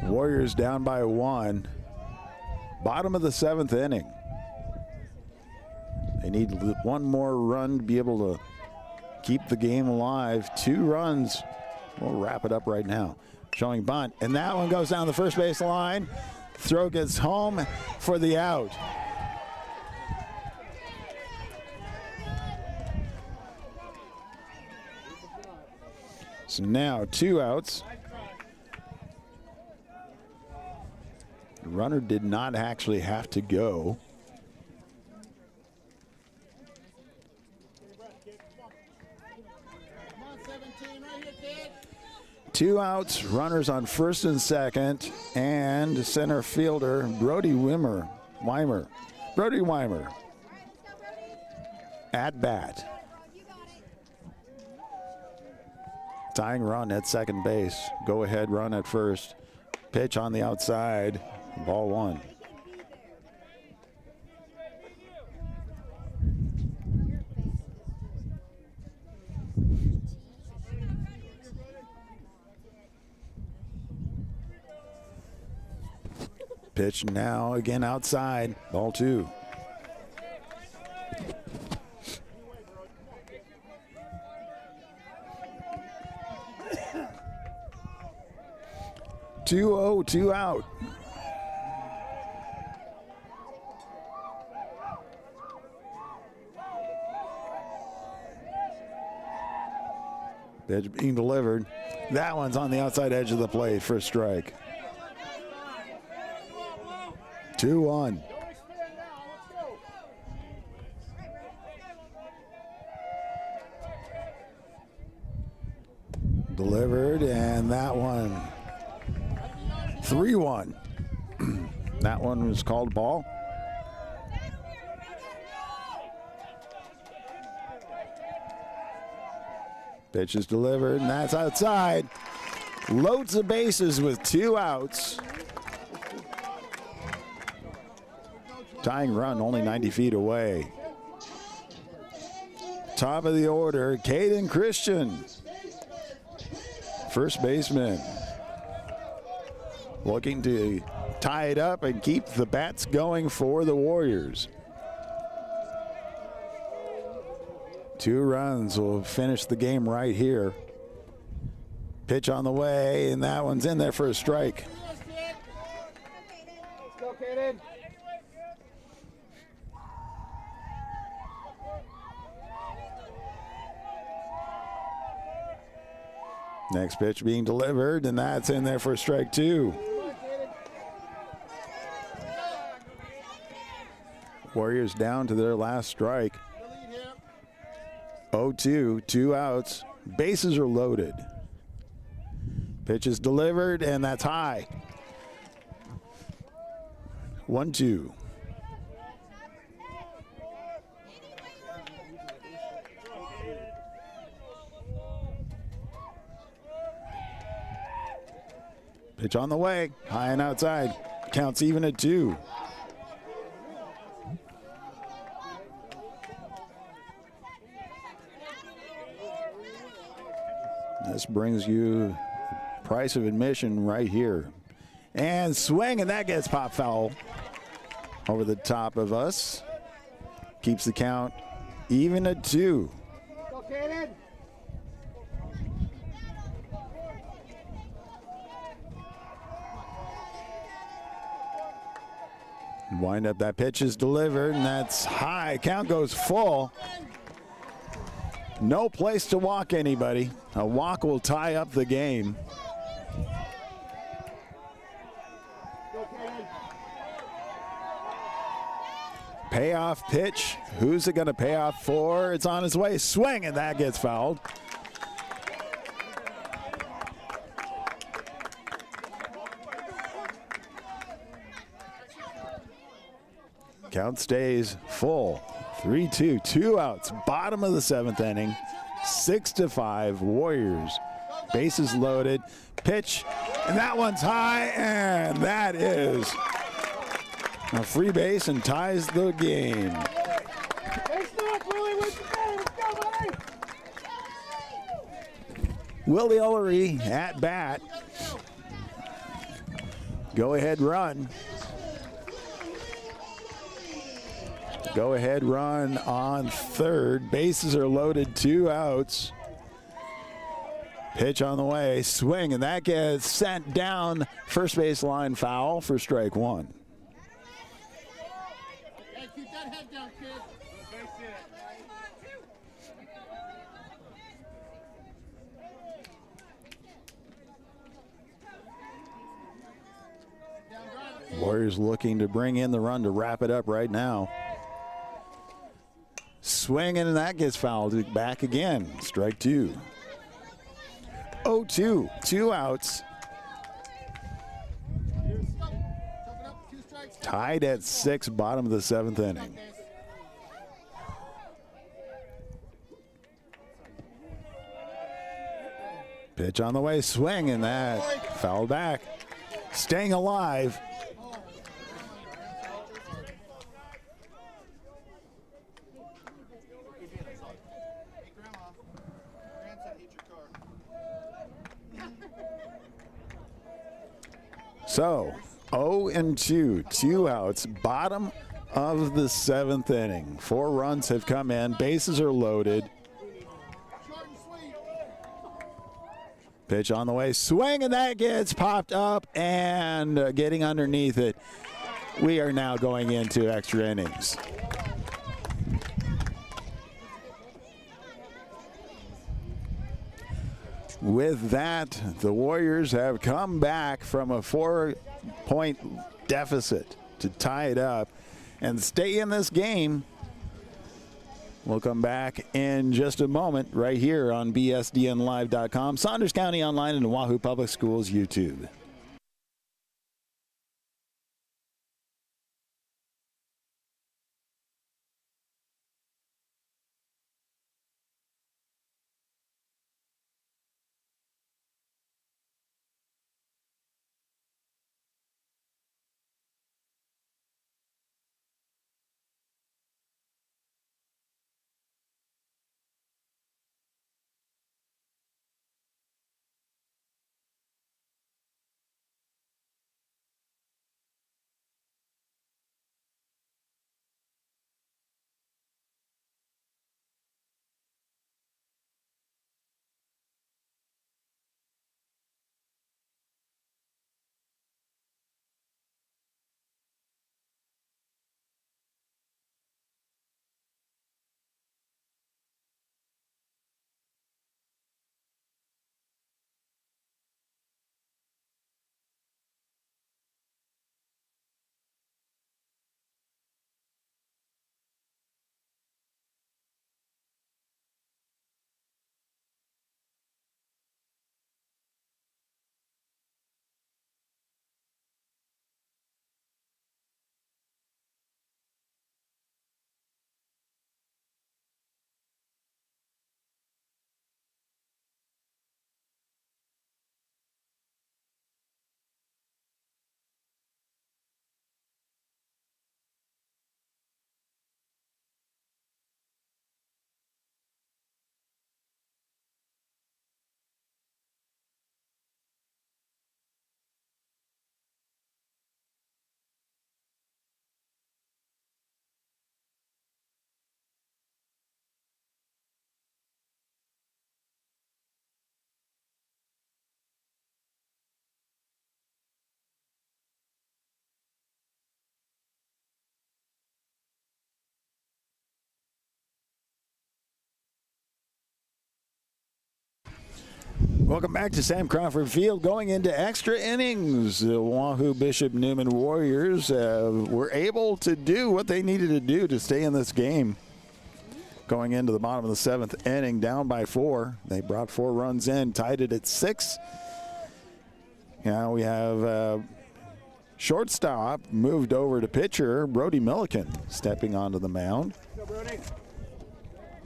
Warriors down by 1. Bottom of the 7th inning. They need 1 more run to be able to keep the game alive. 2 runs. We'll wrap it up right now. Showing bunt, and that one goes down the first base line. Throw gets home for the out. So now 2 outs. The runner did not actually have to go. Two outs, runners on first and second, and center fielder Brody Weimer at bat. Tying run at second base. Go ahead run at first. Pitch on the outside. Ball 1. Pitch now again outside. Ball 2. Two 2 out. Pitch being delivered. That one's on the outside edge of the plate for a strike. 2-1. Delivered, and that one 3-1. That one was called ball. Pitch is delivered, and that's outside. Loads the bases with 2 outs. Tying run only 90 feet away. Top of the order, Caden Christian. First baseman. Looking to tie it up and keep the bats going for the Warriors. 2 runs will finish the game right here. Pitch on the way, and that one's in there for a strike. Let's go, Caden. Next pitch being delivered, and that's in there for strike two. Warriors down to their last strike. 0-2, 2 outs. Bases are loaded. Pitch is delivered, and that's high. 1-2. Pitch on the way, high and outside. Counts even at 2. This brings you price of admission right here. And swing, and that gets pop foul over the top of us. Keeps the count even at 2. Wind up, that pitch is delivered, and that's high. Count goes full. No place to walk anybody. A walk will tie up the game. Payoff pitch. Who's it going to pay off for? It's on its way. Swing, and that gets fouled. Count stays full. 3-2, 2 outs. Bottom of the 7th inning. 6-5 Warriors. Bases loaded. Pitch, and that one's high, and that is a free base and ties the game. Willie Ullery at bat. Go ahead run. Go ahead run on third. Bases are loaded, 2 outs. Pitch on the way, swing, and that gets sent down first base line, foul for strike 1. Hey, keep that head down, kid. Warriors looking to bring in the run to wrap it up right now. Swinging, and that gets fouled back again. Strike 2. 0-2, 2 outs. Tied at 6, bottom of the 7th inning. Pitch on the way, swing, and that fouled back. Staying alive. So, 0-2, 2 outs, bottom of the 7th inning. 4 runs have come in, bases are loaded. Pitch on the way, swing, and that gets popped up and getting underneath it. We are now going into extra innings. With that, the Warriors have come back from a 4-point deficit to tie it up and stay in this game. We'll come back in just a moment right here on BSDNlive.com, Saunders County Online, and Wahoo Public Schools YouTube. Welcome back to Sam Crawford Field. Going into extra innings, the Wahoo Bishop Newman Warriors were able to do what they needed to do to stay in this game. Going into the bottom of the 7th inning, down by 4. They brought 4 runs in, tied it at 6. Now we have shortstop moved over to pitcher Brody Milliken stepping onto the mound.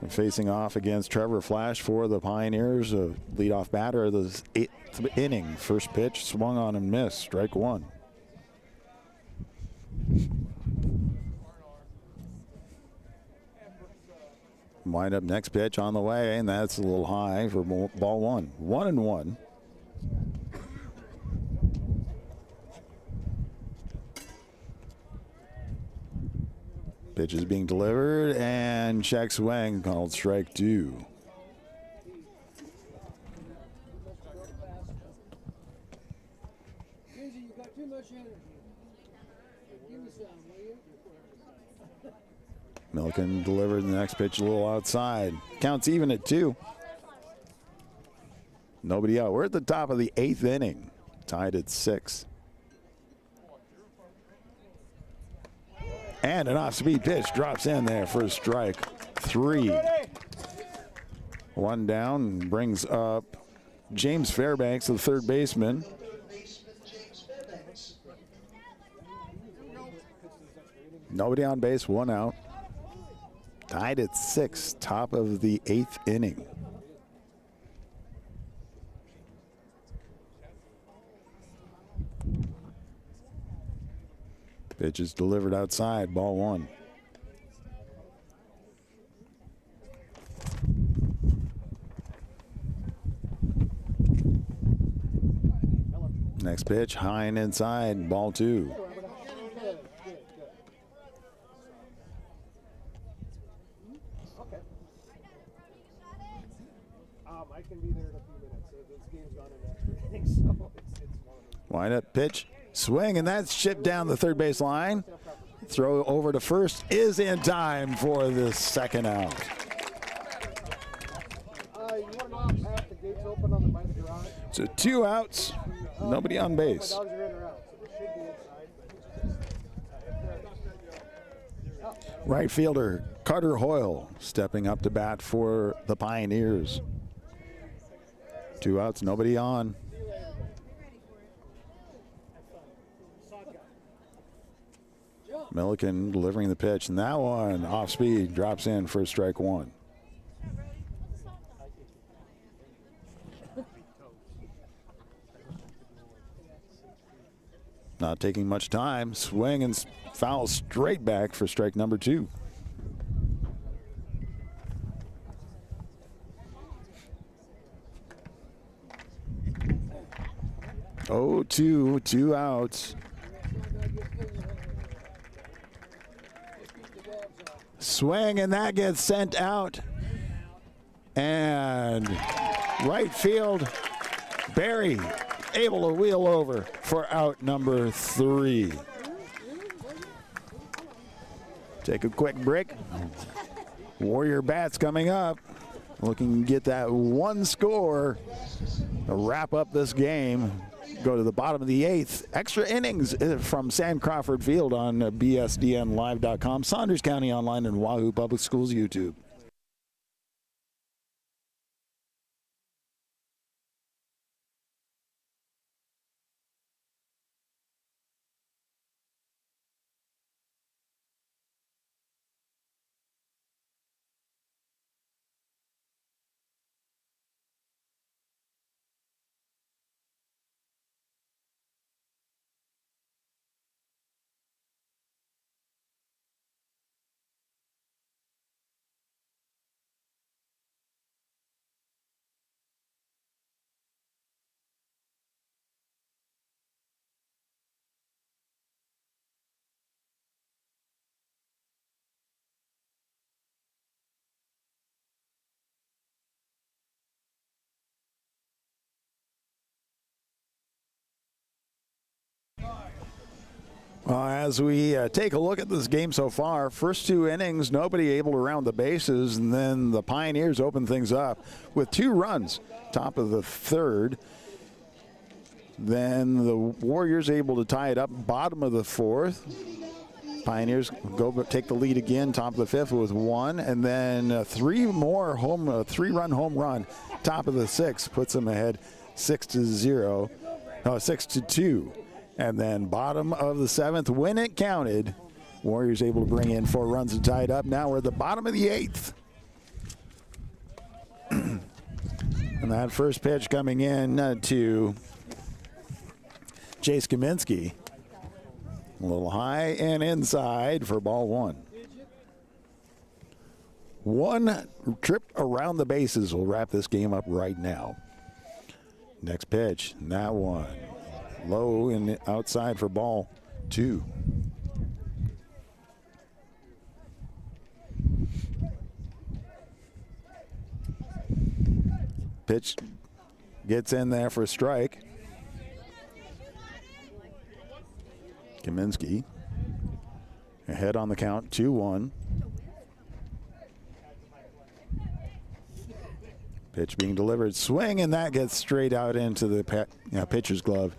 Facing off against Trevor Flash for the Pioneers, a leadoff batter of the 8th inning. First pitch swung on and missed, strike 1. Wind up next pitch on the way, and that's a little high for ball 1. 1-1. Pitch is being delivered, and check swing called strike 2. Milliken delivered the next pitch a little outside. Counts even at 2. Nobody out. We're at the top of the 8th inning, tied at 6. And an off-speed pitch drops in there for strike 3. 1 down, brings up James Fairbanks, the third baseman. Nobody on base, 1 out. Tied at 6, top of the 8th inning. Pitch is delivered outside, ball 1. Next pitch, high and inside, ball 2. I can be there in a few minutes. So this game's gone in extra innings, so it's one of those. Wind up pitch, swing, and that's shipped down the third base line. Throw over to first is in time for the second out. You want to know how fast the gate's open on the by the garage? So 2 outs, nobody on base. My dogs are in or out, so they should be inside. Right fielder Carter Hoyle stepping up to bat for the Pioneers. 2 outs, nobody on. Milliken delivering the pitch, and that one off speed drops in for strike 1. Not taking much time, swing and foul straight back for strike number 2. 0-2, 2 outs. Swing, and that gets sent out. And right field, Barry able to wheel over for out number 3. Take a quick break. Warrior bats coming up. Looking to get that 1 score to wrap up this game. Go to the bottom of the 8th. Extra innings from Sam Crawford Field on BSDNlive.com, Saunders County Online, and Wahoo Public Schools YouTube. As we take a look at this game so far, first 2 innings, nobody able to round the bases, and then the Pioneers open things up with 2 runs, top of the 3rd. Then the Warriors able to tie it up, bottom of the 4th. Pioneers take the lead again, top of the 5th with 1, and then 3-run home run, top of the 6th puts them ahead 6-2. And then bottom of the 7th, when it counted, Warriors able to bring in 4 runs to tie it up. Now we're at the bottom of the 8th. And that first pitch coming in to Chase Kaminsky. A little high and inside for ball 1. 1 trip around the bases will wrap this game up right now. Next pitch, that one. Low and outside for ball 2. Pitch gets in there for a strike. Kaminsky ahead on the count, 2-1. Pitch being delivered, swing, and that gets straight out into the pitcher's glove.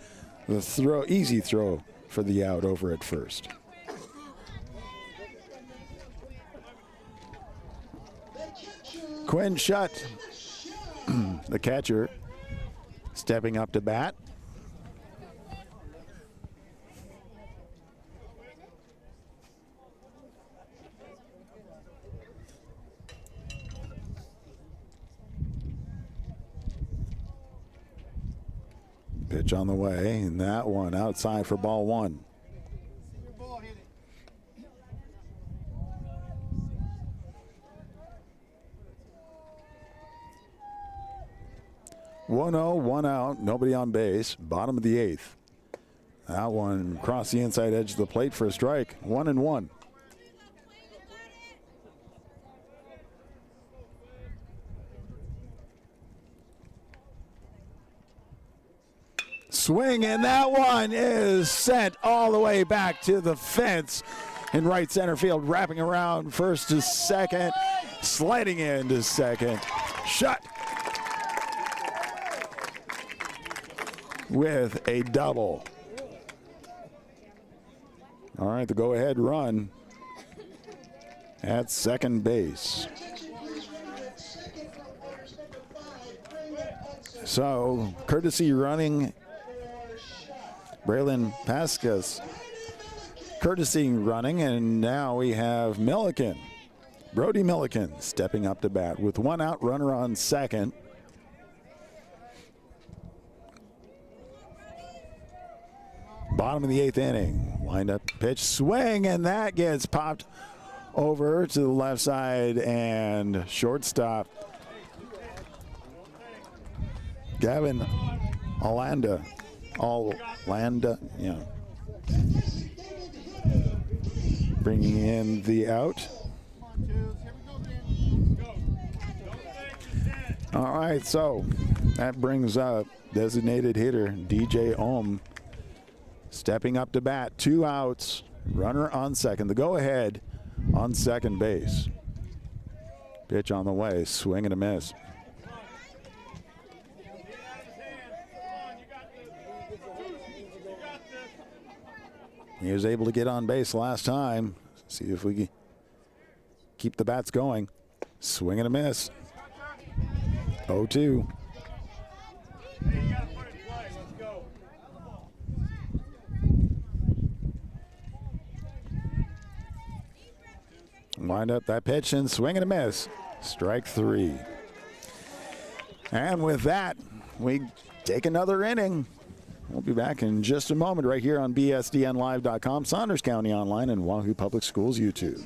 The throw, easy throw for the out over at first. Quinn Shutt, the catcher, stepping up to bat. Pitch on the way, and that one outside for ball 1. 1-0, 1 out, nobody on base, bottom of the 8th. That one across the inside edge of the plate for a strike, 1-1. Swing, and that one is sent all the way back to the fence in right center field, wrapping around first to second, sliding into second. Shutt with a double. All right, the go-ahead run at second base. So, courtesy running, Braylon Pascas courtesy running, and now we have Milliken, Brody Milliken, stepping up to bat with 1 out, runner on second. Bottom of the 8th inning, wind up pitch, swing, and that gets popped over to the left side, and shortstop Gavin Allanda, yeah, bringing in the out. All right, so that brings up designated hitter DJ Ohm stepping up to bat. 2 outs, runner on second. The go-ahead on second base. Pitch on the way, swing and a miss. He was able to get on base last time. See if we can keep the bats going. Swing and a miss. 0-2. Wind up that pitch and swing and a miss. Strike 3. And with that, we take another inning. We'll be back in just a moment right here on BSDNlive.com, Saunders County Online, and Wahoo Public Schools YouTube.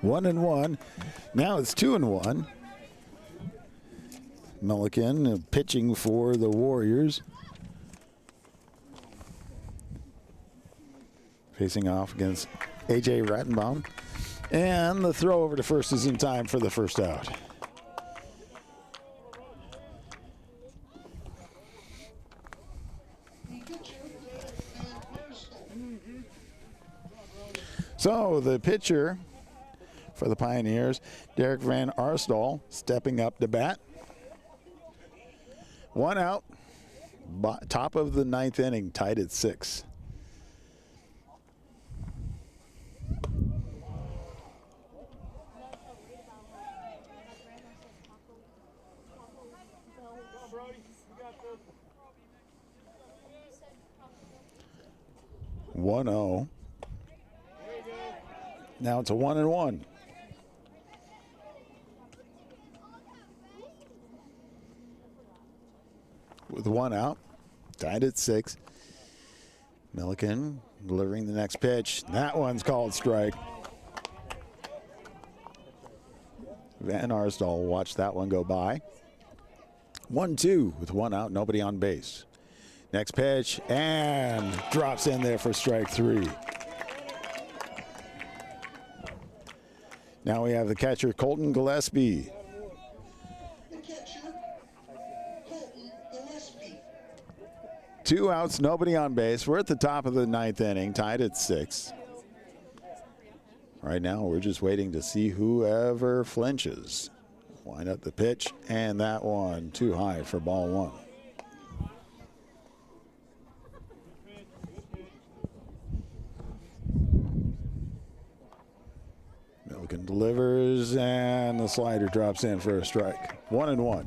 1-1. Now it's 2-1. Milliken pitching for the Warriors. Facing off against A.J. Rattenbaum. And the throw over to first is in time for the first out. So the pitcher for the Pioneers, Derek Van Arsdal, stepping up to bat. 1 out. Top of the 9th inning, tied at 6. One zero. Now it's a 1-1. With 1 out, tied at 6. Milliken delivering the next pitch. That one's called strike. Van Arsdal watched that one go by. 1-2 with 1 out, nobody on base. Next pitch, and drops in there for strike 3. Now we have the catcher, Colton Gillespie. The catcher, Colton Gillespie. 2 outs, nobody on base. We're at the top of the 9th inning, tied at 6. Right now, we're just waiting to see whoever flinches. Wind up the pitch, and that one too high for ball 1. Milliken delivers, and the slider drops in for a strike. 1-1.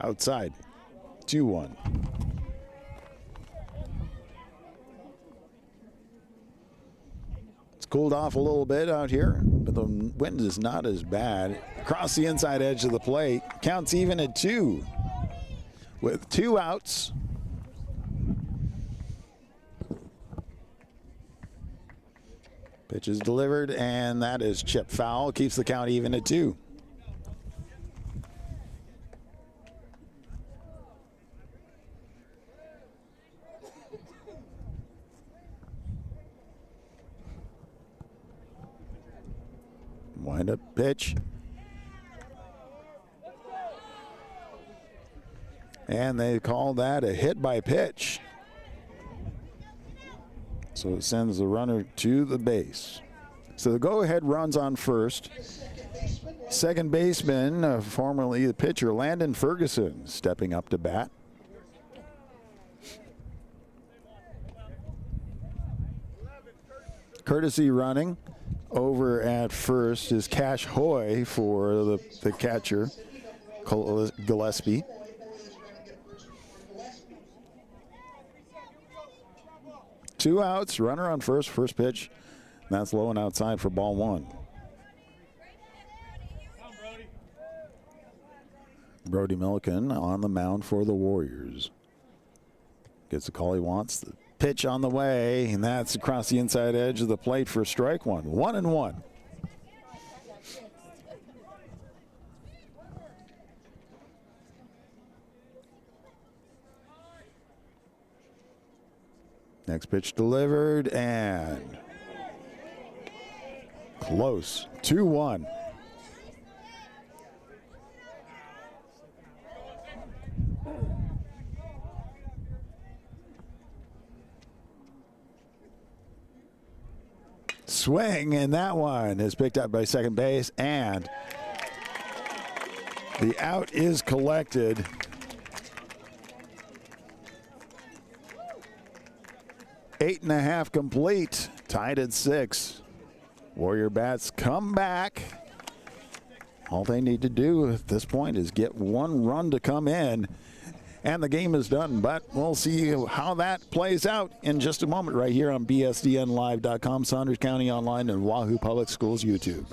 Outside, 2-1. It's cooled off a little bit out here, but the wind is not as bad. Across the inside edge of the plate, counts even at 2. With 2 outs. Pitch is delivered, and that is chip foul. Keeps the count even at 2. Wind up pitch. And they call that a hit by pitch. So it sends the runner to the base. So the go-ahead runs on first. Second baseman, formerly the pitcher, Landon Ferguson, stepping up to bat. Courtesy running over at first is Cash Hoy for the catcher, Gillespie. 2 outs, runner on first pitch. That's low and outside for ball 1. Brody Milliken on the mound for the Warriors. Gets the call he wants. The pitch on the way, and that's across the inside edge of the plate for strike 1. 1-1. Next pitch delivered, and close. 2-1. Swing, and that one is picked up by second base, and the out is collected. Eight and a half complete, tied at 6. Warrior bats come back. All they need to do at this point is get 1 run to come in, and the game is done. But we'll see how that plays out in just a moment right here on BSDNlive.com, Saunders County Online, and Wahoo Public Schools YouTube.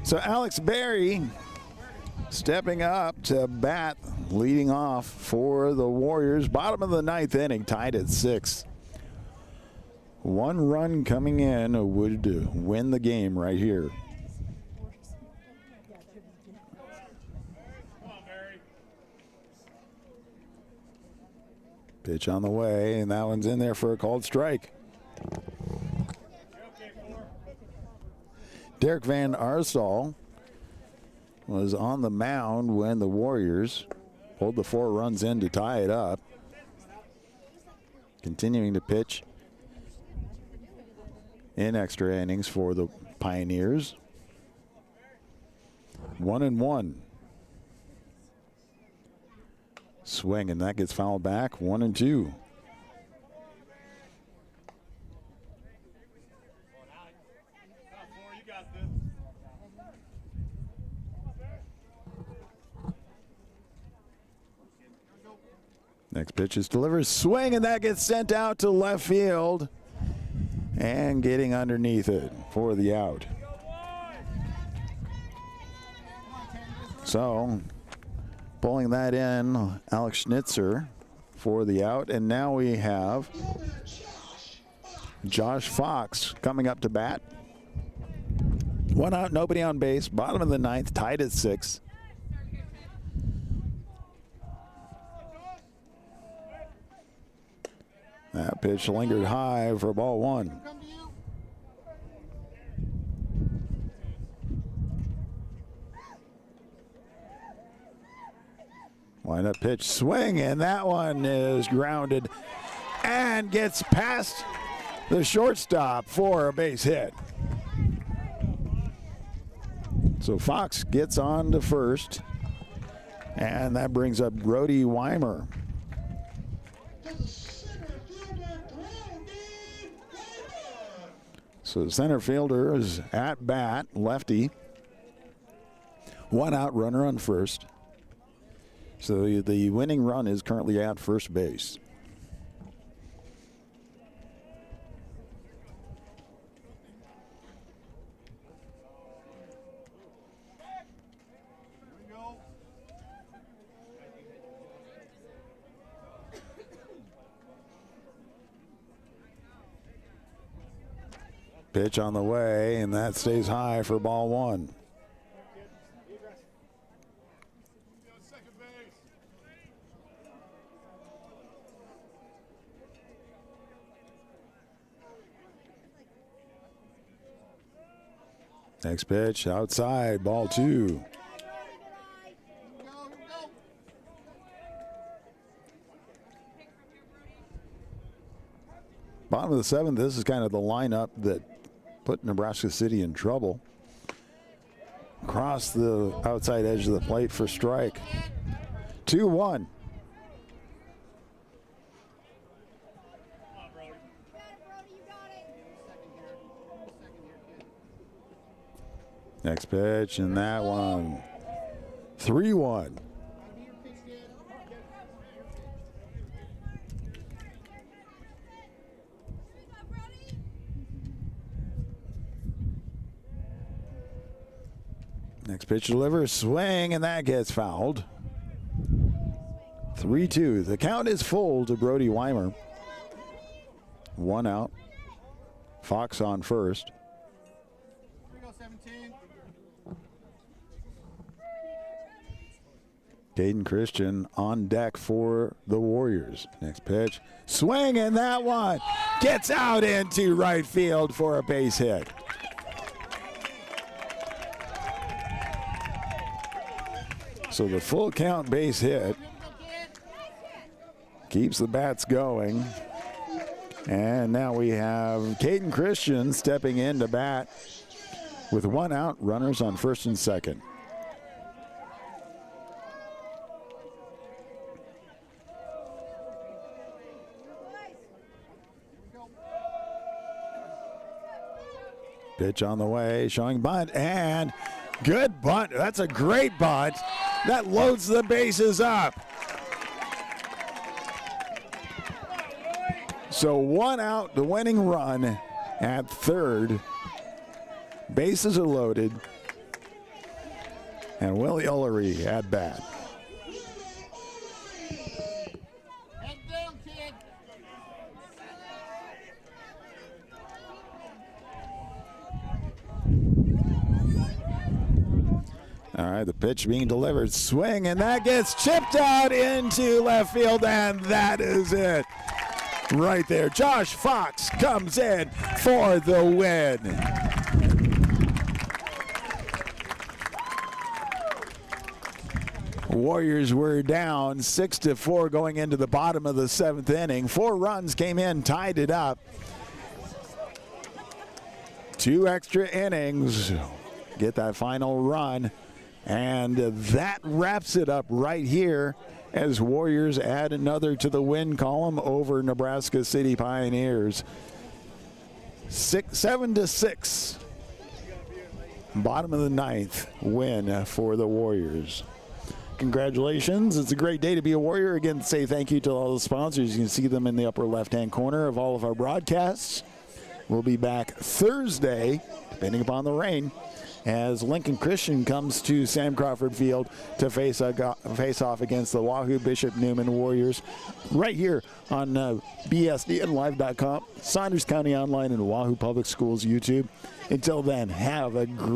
So Alex Berry stepping up to bat, leading off for the Warriors. Bottom of the ninth inning, tied at 6. One run coming in would win the game right here. Pitch on the way, and that one's in there for a called strike. Derek Van Arsdal was on the mound when the Warriors pulled the 4 runs in to tie it up. Continuing to pitch in extra innings for the Pioneers. 1-1. Swing, and that gets fouled back. 1-2. Next pitch is delivered. Swing, and that gets sent out to left field. And getting underneath it for the out. So, pulling that in, Alex Schnitzer for the out. And now we have Josh Fox coming up to bat. 1 out, nobody on base. Bottom of the ninth, tied at 6. That pitch lingered high for ball 1. Line up pitch, swing, and that one is grounded and gets past the shortstop for a base hit. So Fox gets on to first, and that brings up Brody Weimer. So the center fielder is at bat, lefty. 1 out, runner on first. So the winning run is currently at first base. Pitch on the way, and that stays high for ball 1. Next pitch outside, ball 2. Bottom of the 7th, this is kind of the lineup that put Nebraska City in trouble. Across the outside edge of the plate for strike. 2-1. Next pitch, and that one. 3-1. Next pitch delivers, swing, and that gets fouled. 3-2. The count is full to Brody Weimer. 1 out. Fox on first. Here we go, 17. Caden Christian on deck for the Warriors. Next pitch, swing, and that one gets out into right field for a base hit. So the full count base hit keeps the bats going. And now we have Caden Christian stepping in to bat with 1 out, runners on first and second. Pitch on the way, showing bunt, and good bunt. That's a great bunt. That loads the bases up. So 1 out, the winning run at third. Bases are loaded. And Willie Ullery at bat. Head down, kid. All right, the pitch being delivered. Swing, and that gets chipped out into left field, and that is it. Right there. Josh Fox comes in for the win. Warriors were down 6-4 going into the bottom of the 7th inning. 4 runs came in, tied it up. 2 extra innings. Get that final run. And that wraps it up right here as Warriors add another to the win column over Nebraska City Pioneers. 7-6. Bottom of the 9th win for the Warriors. Congratulations. It's a great day to be a Warrior. Again, say thank you to all the sponsors. You can see them in the upper left-hand corner of all of our broadcasts. We'll be back Thursday, depending upon the rain, as Lincoln Christian comes to Sam Crawford Field to face off against the Wahoo Bishop Newman Warriors right here on BSDNlive.com, Saunders County Online, and Wahoo Public Schools YouTube. Until then, have a great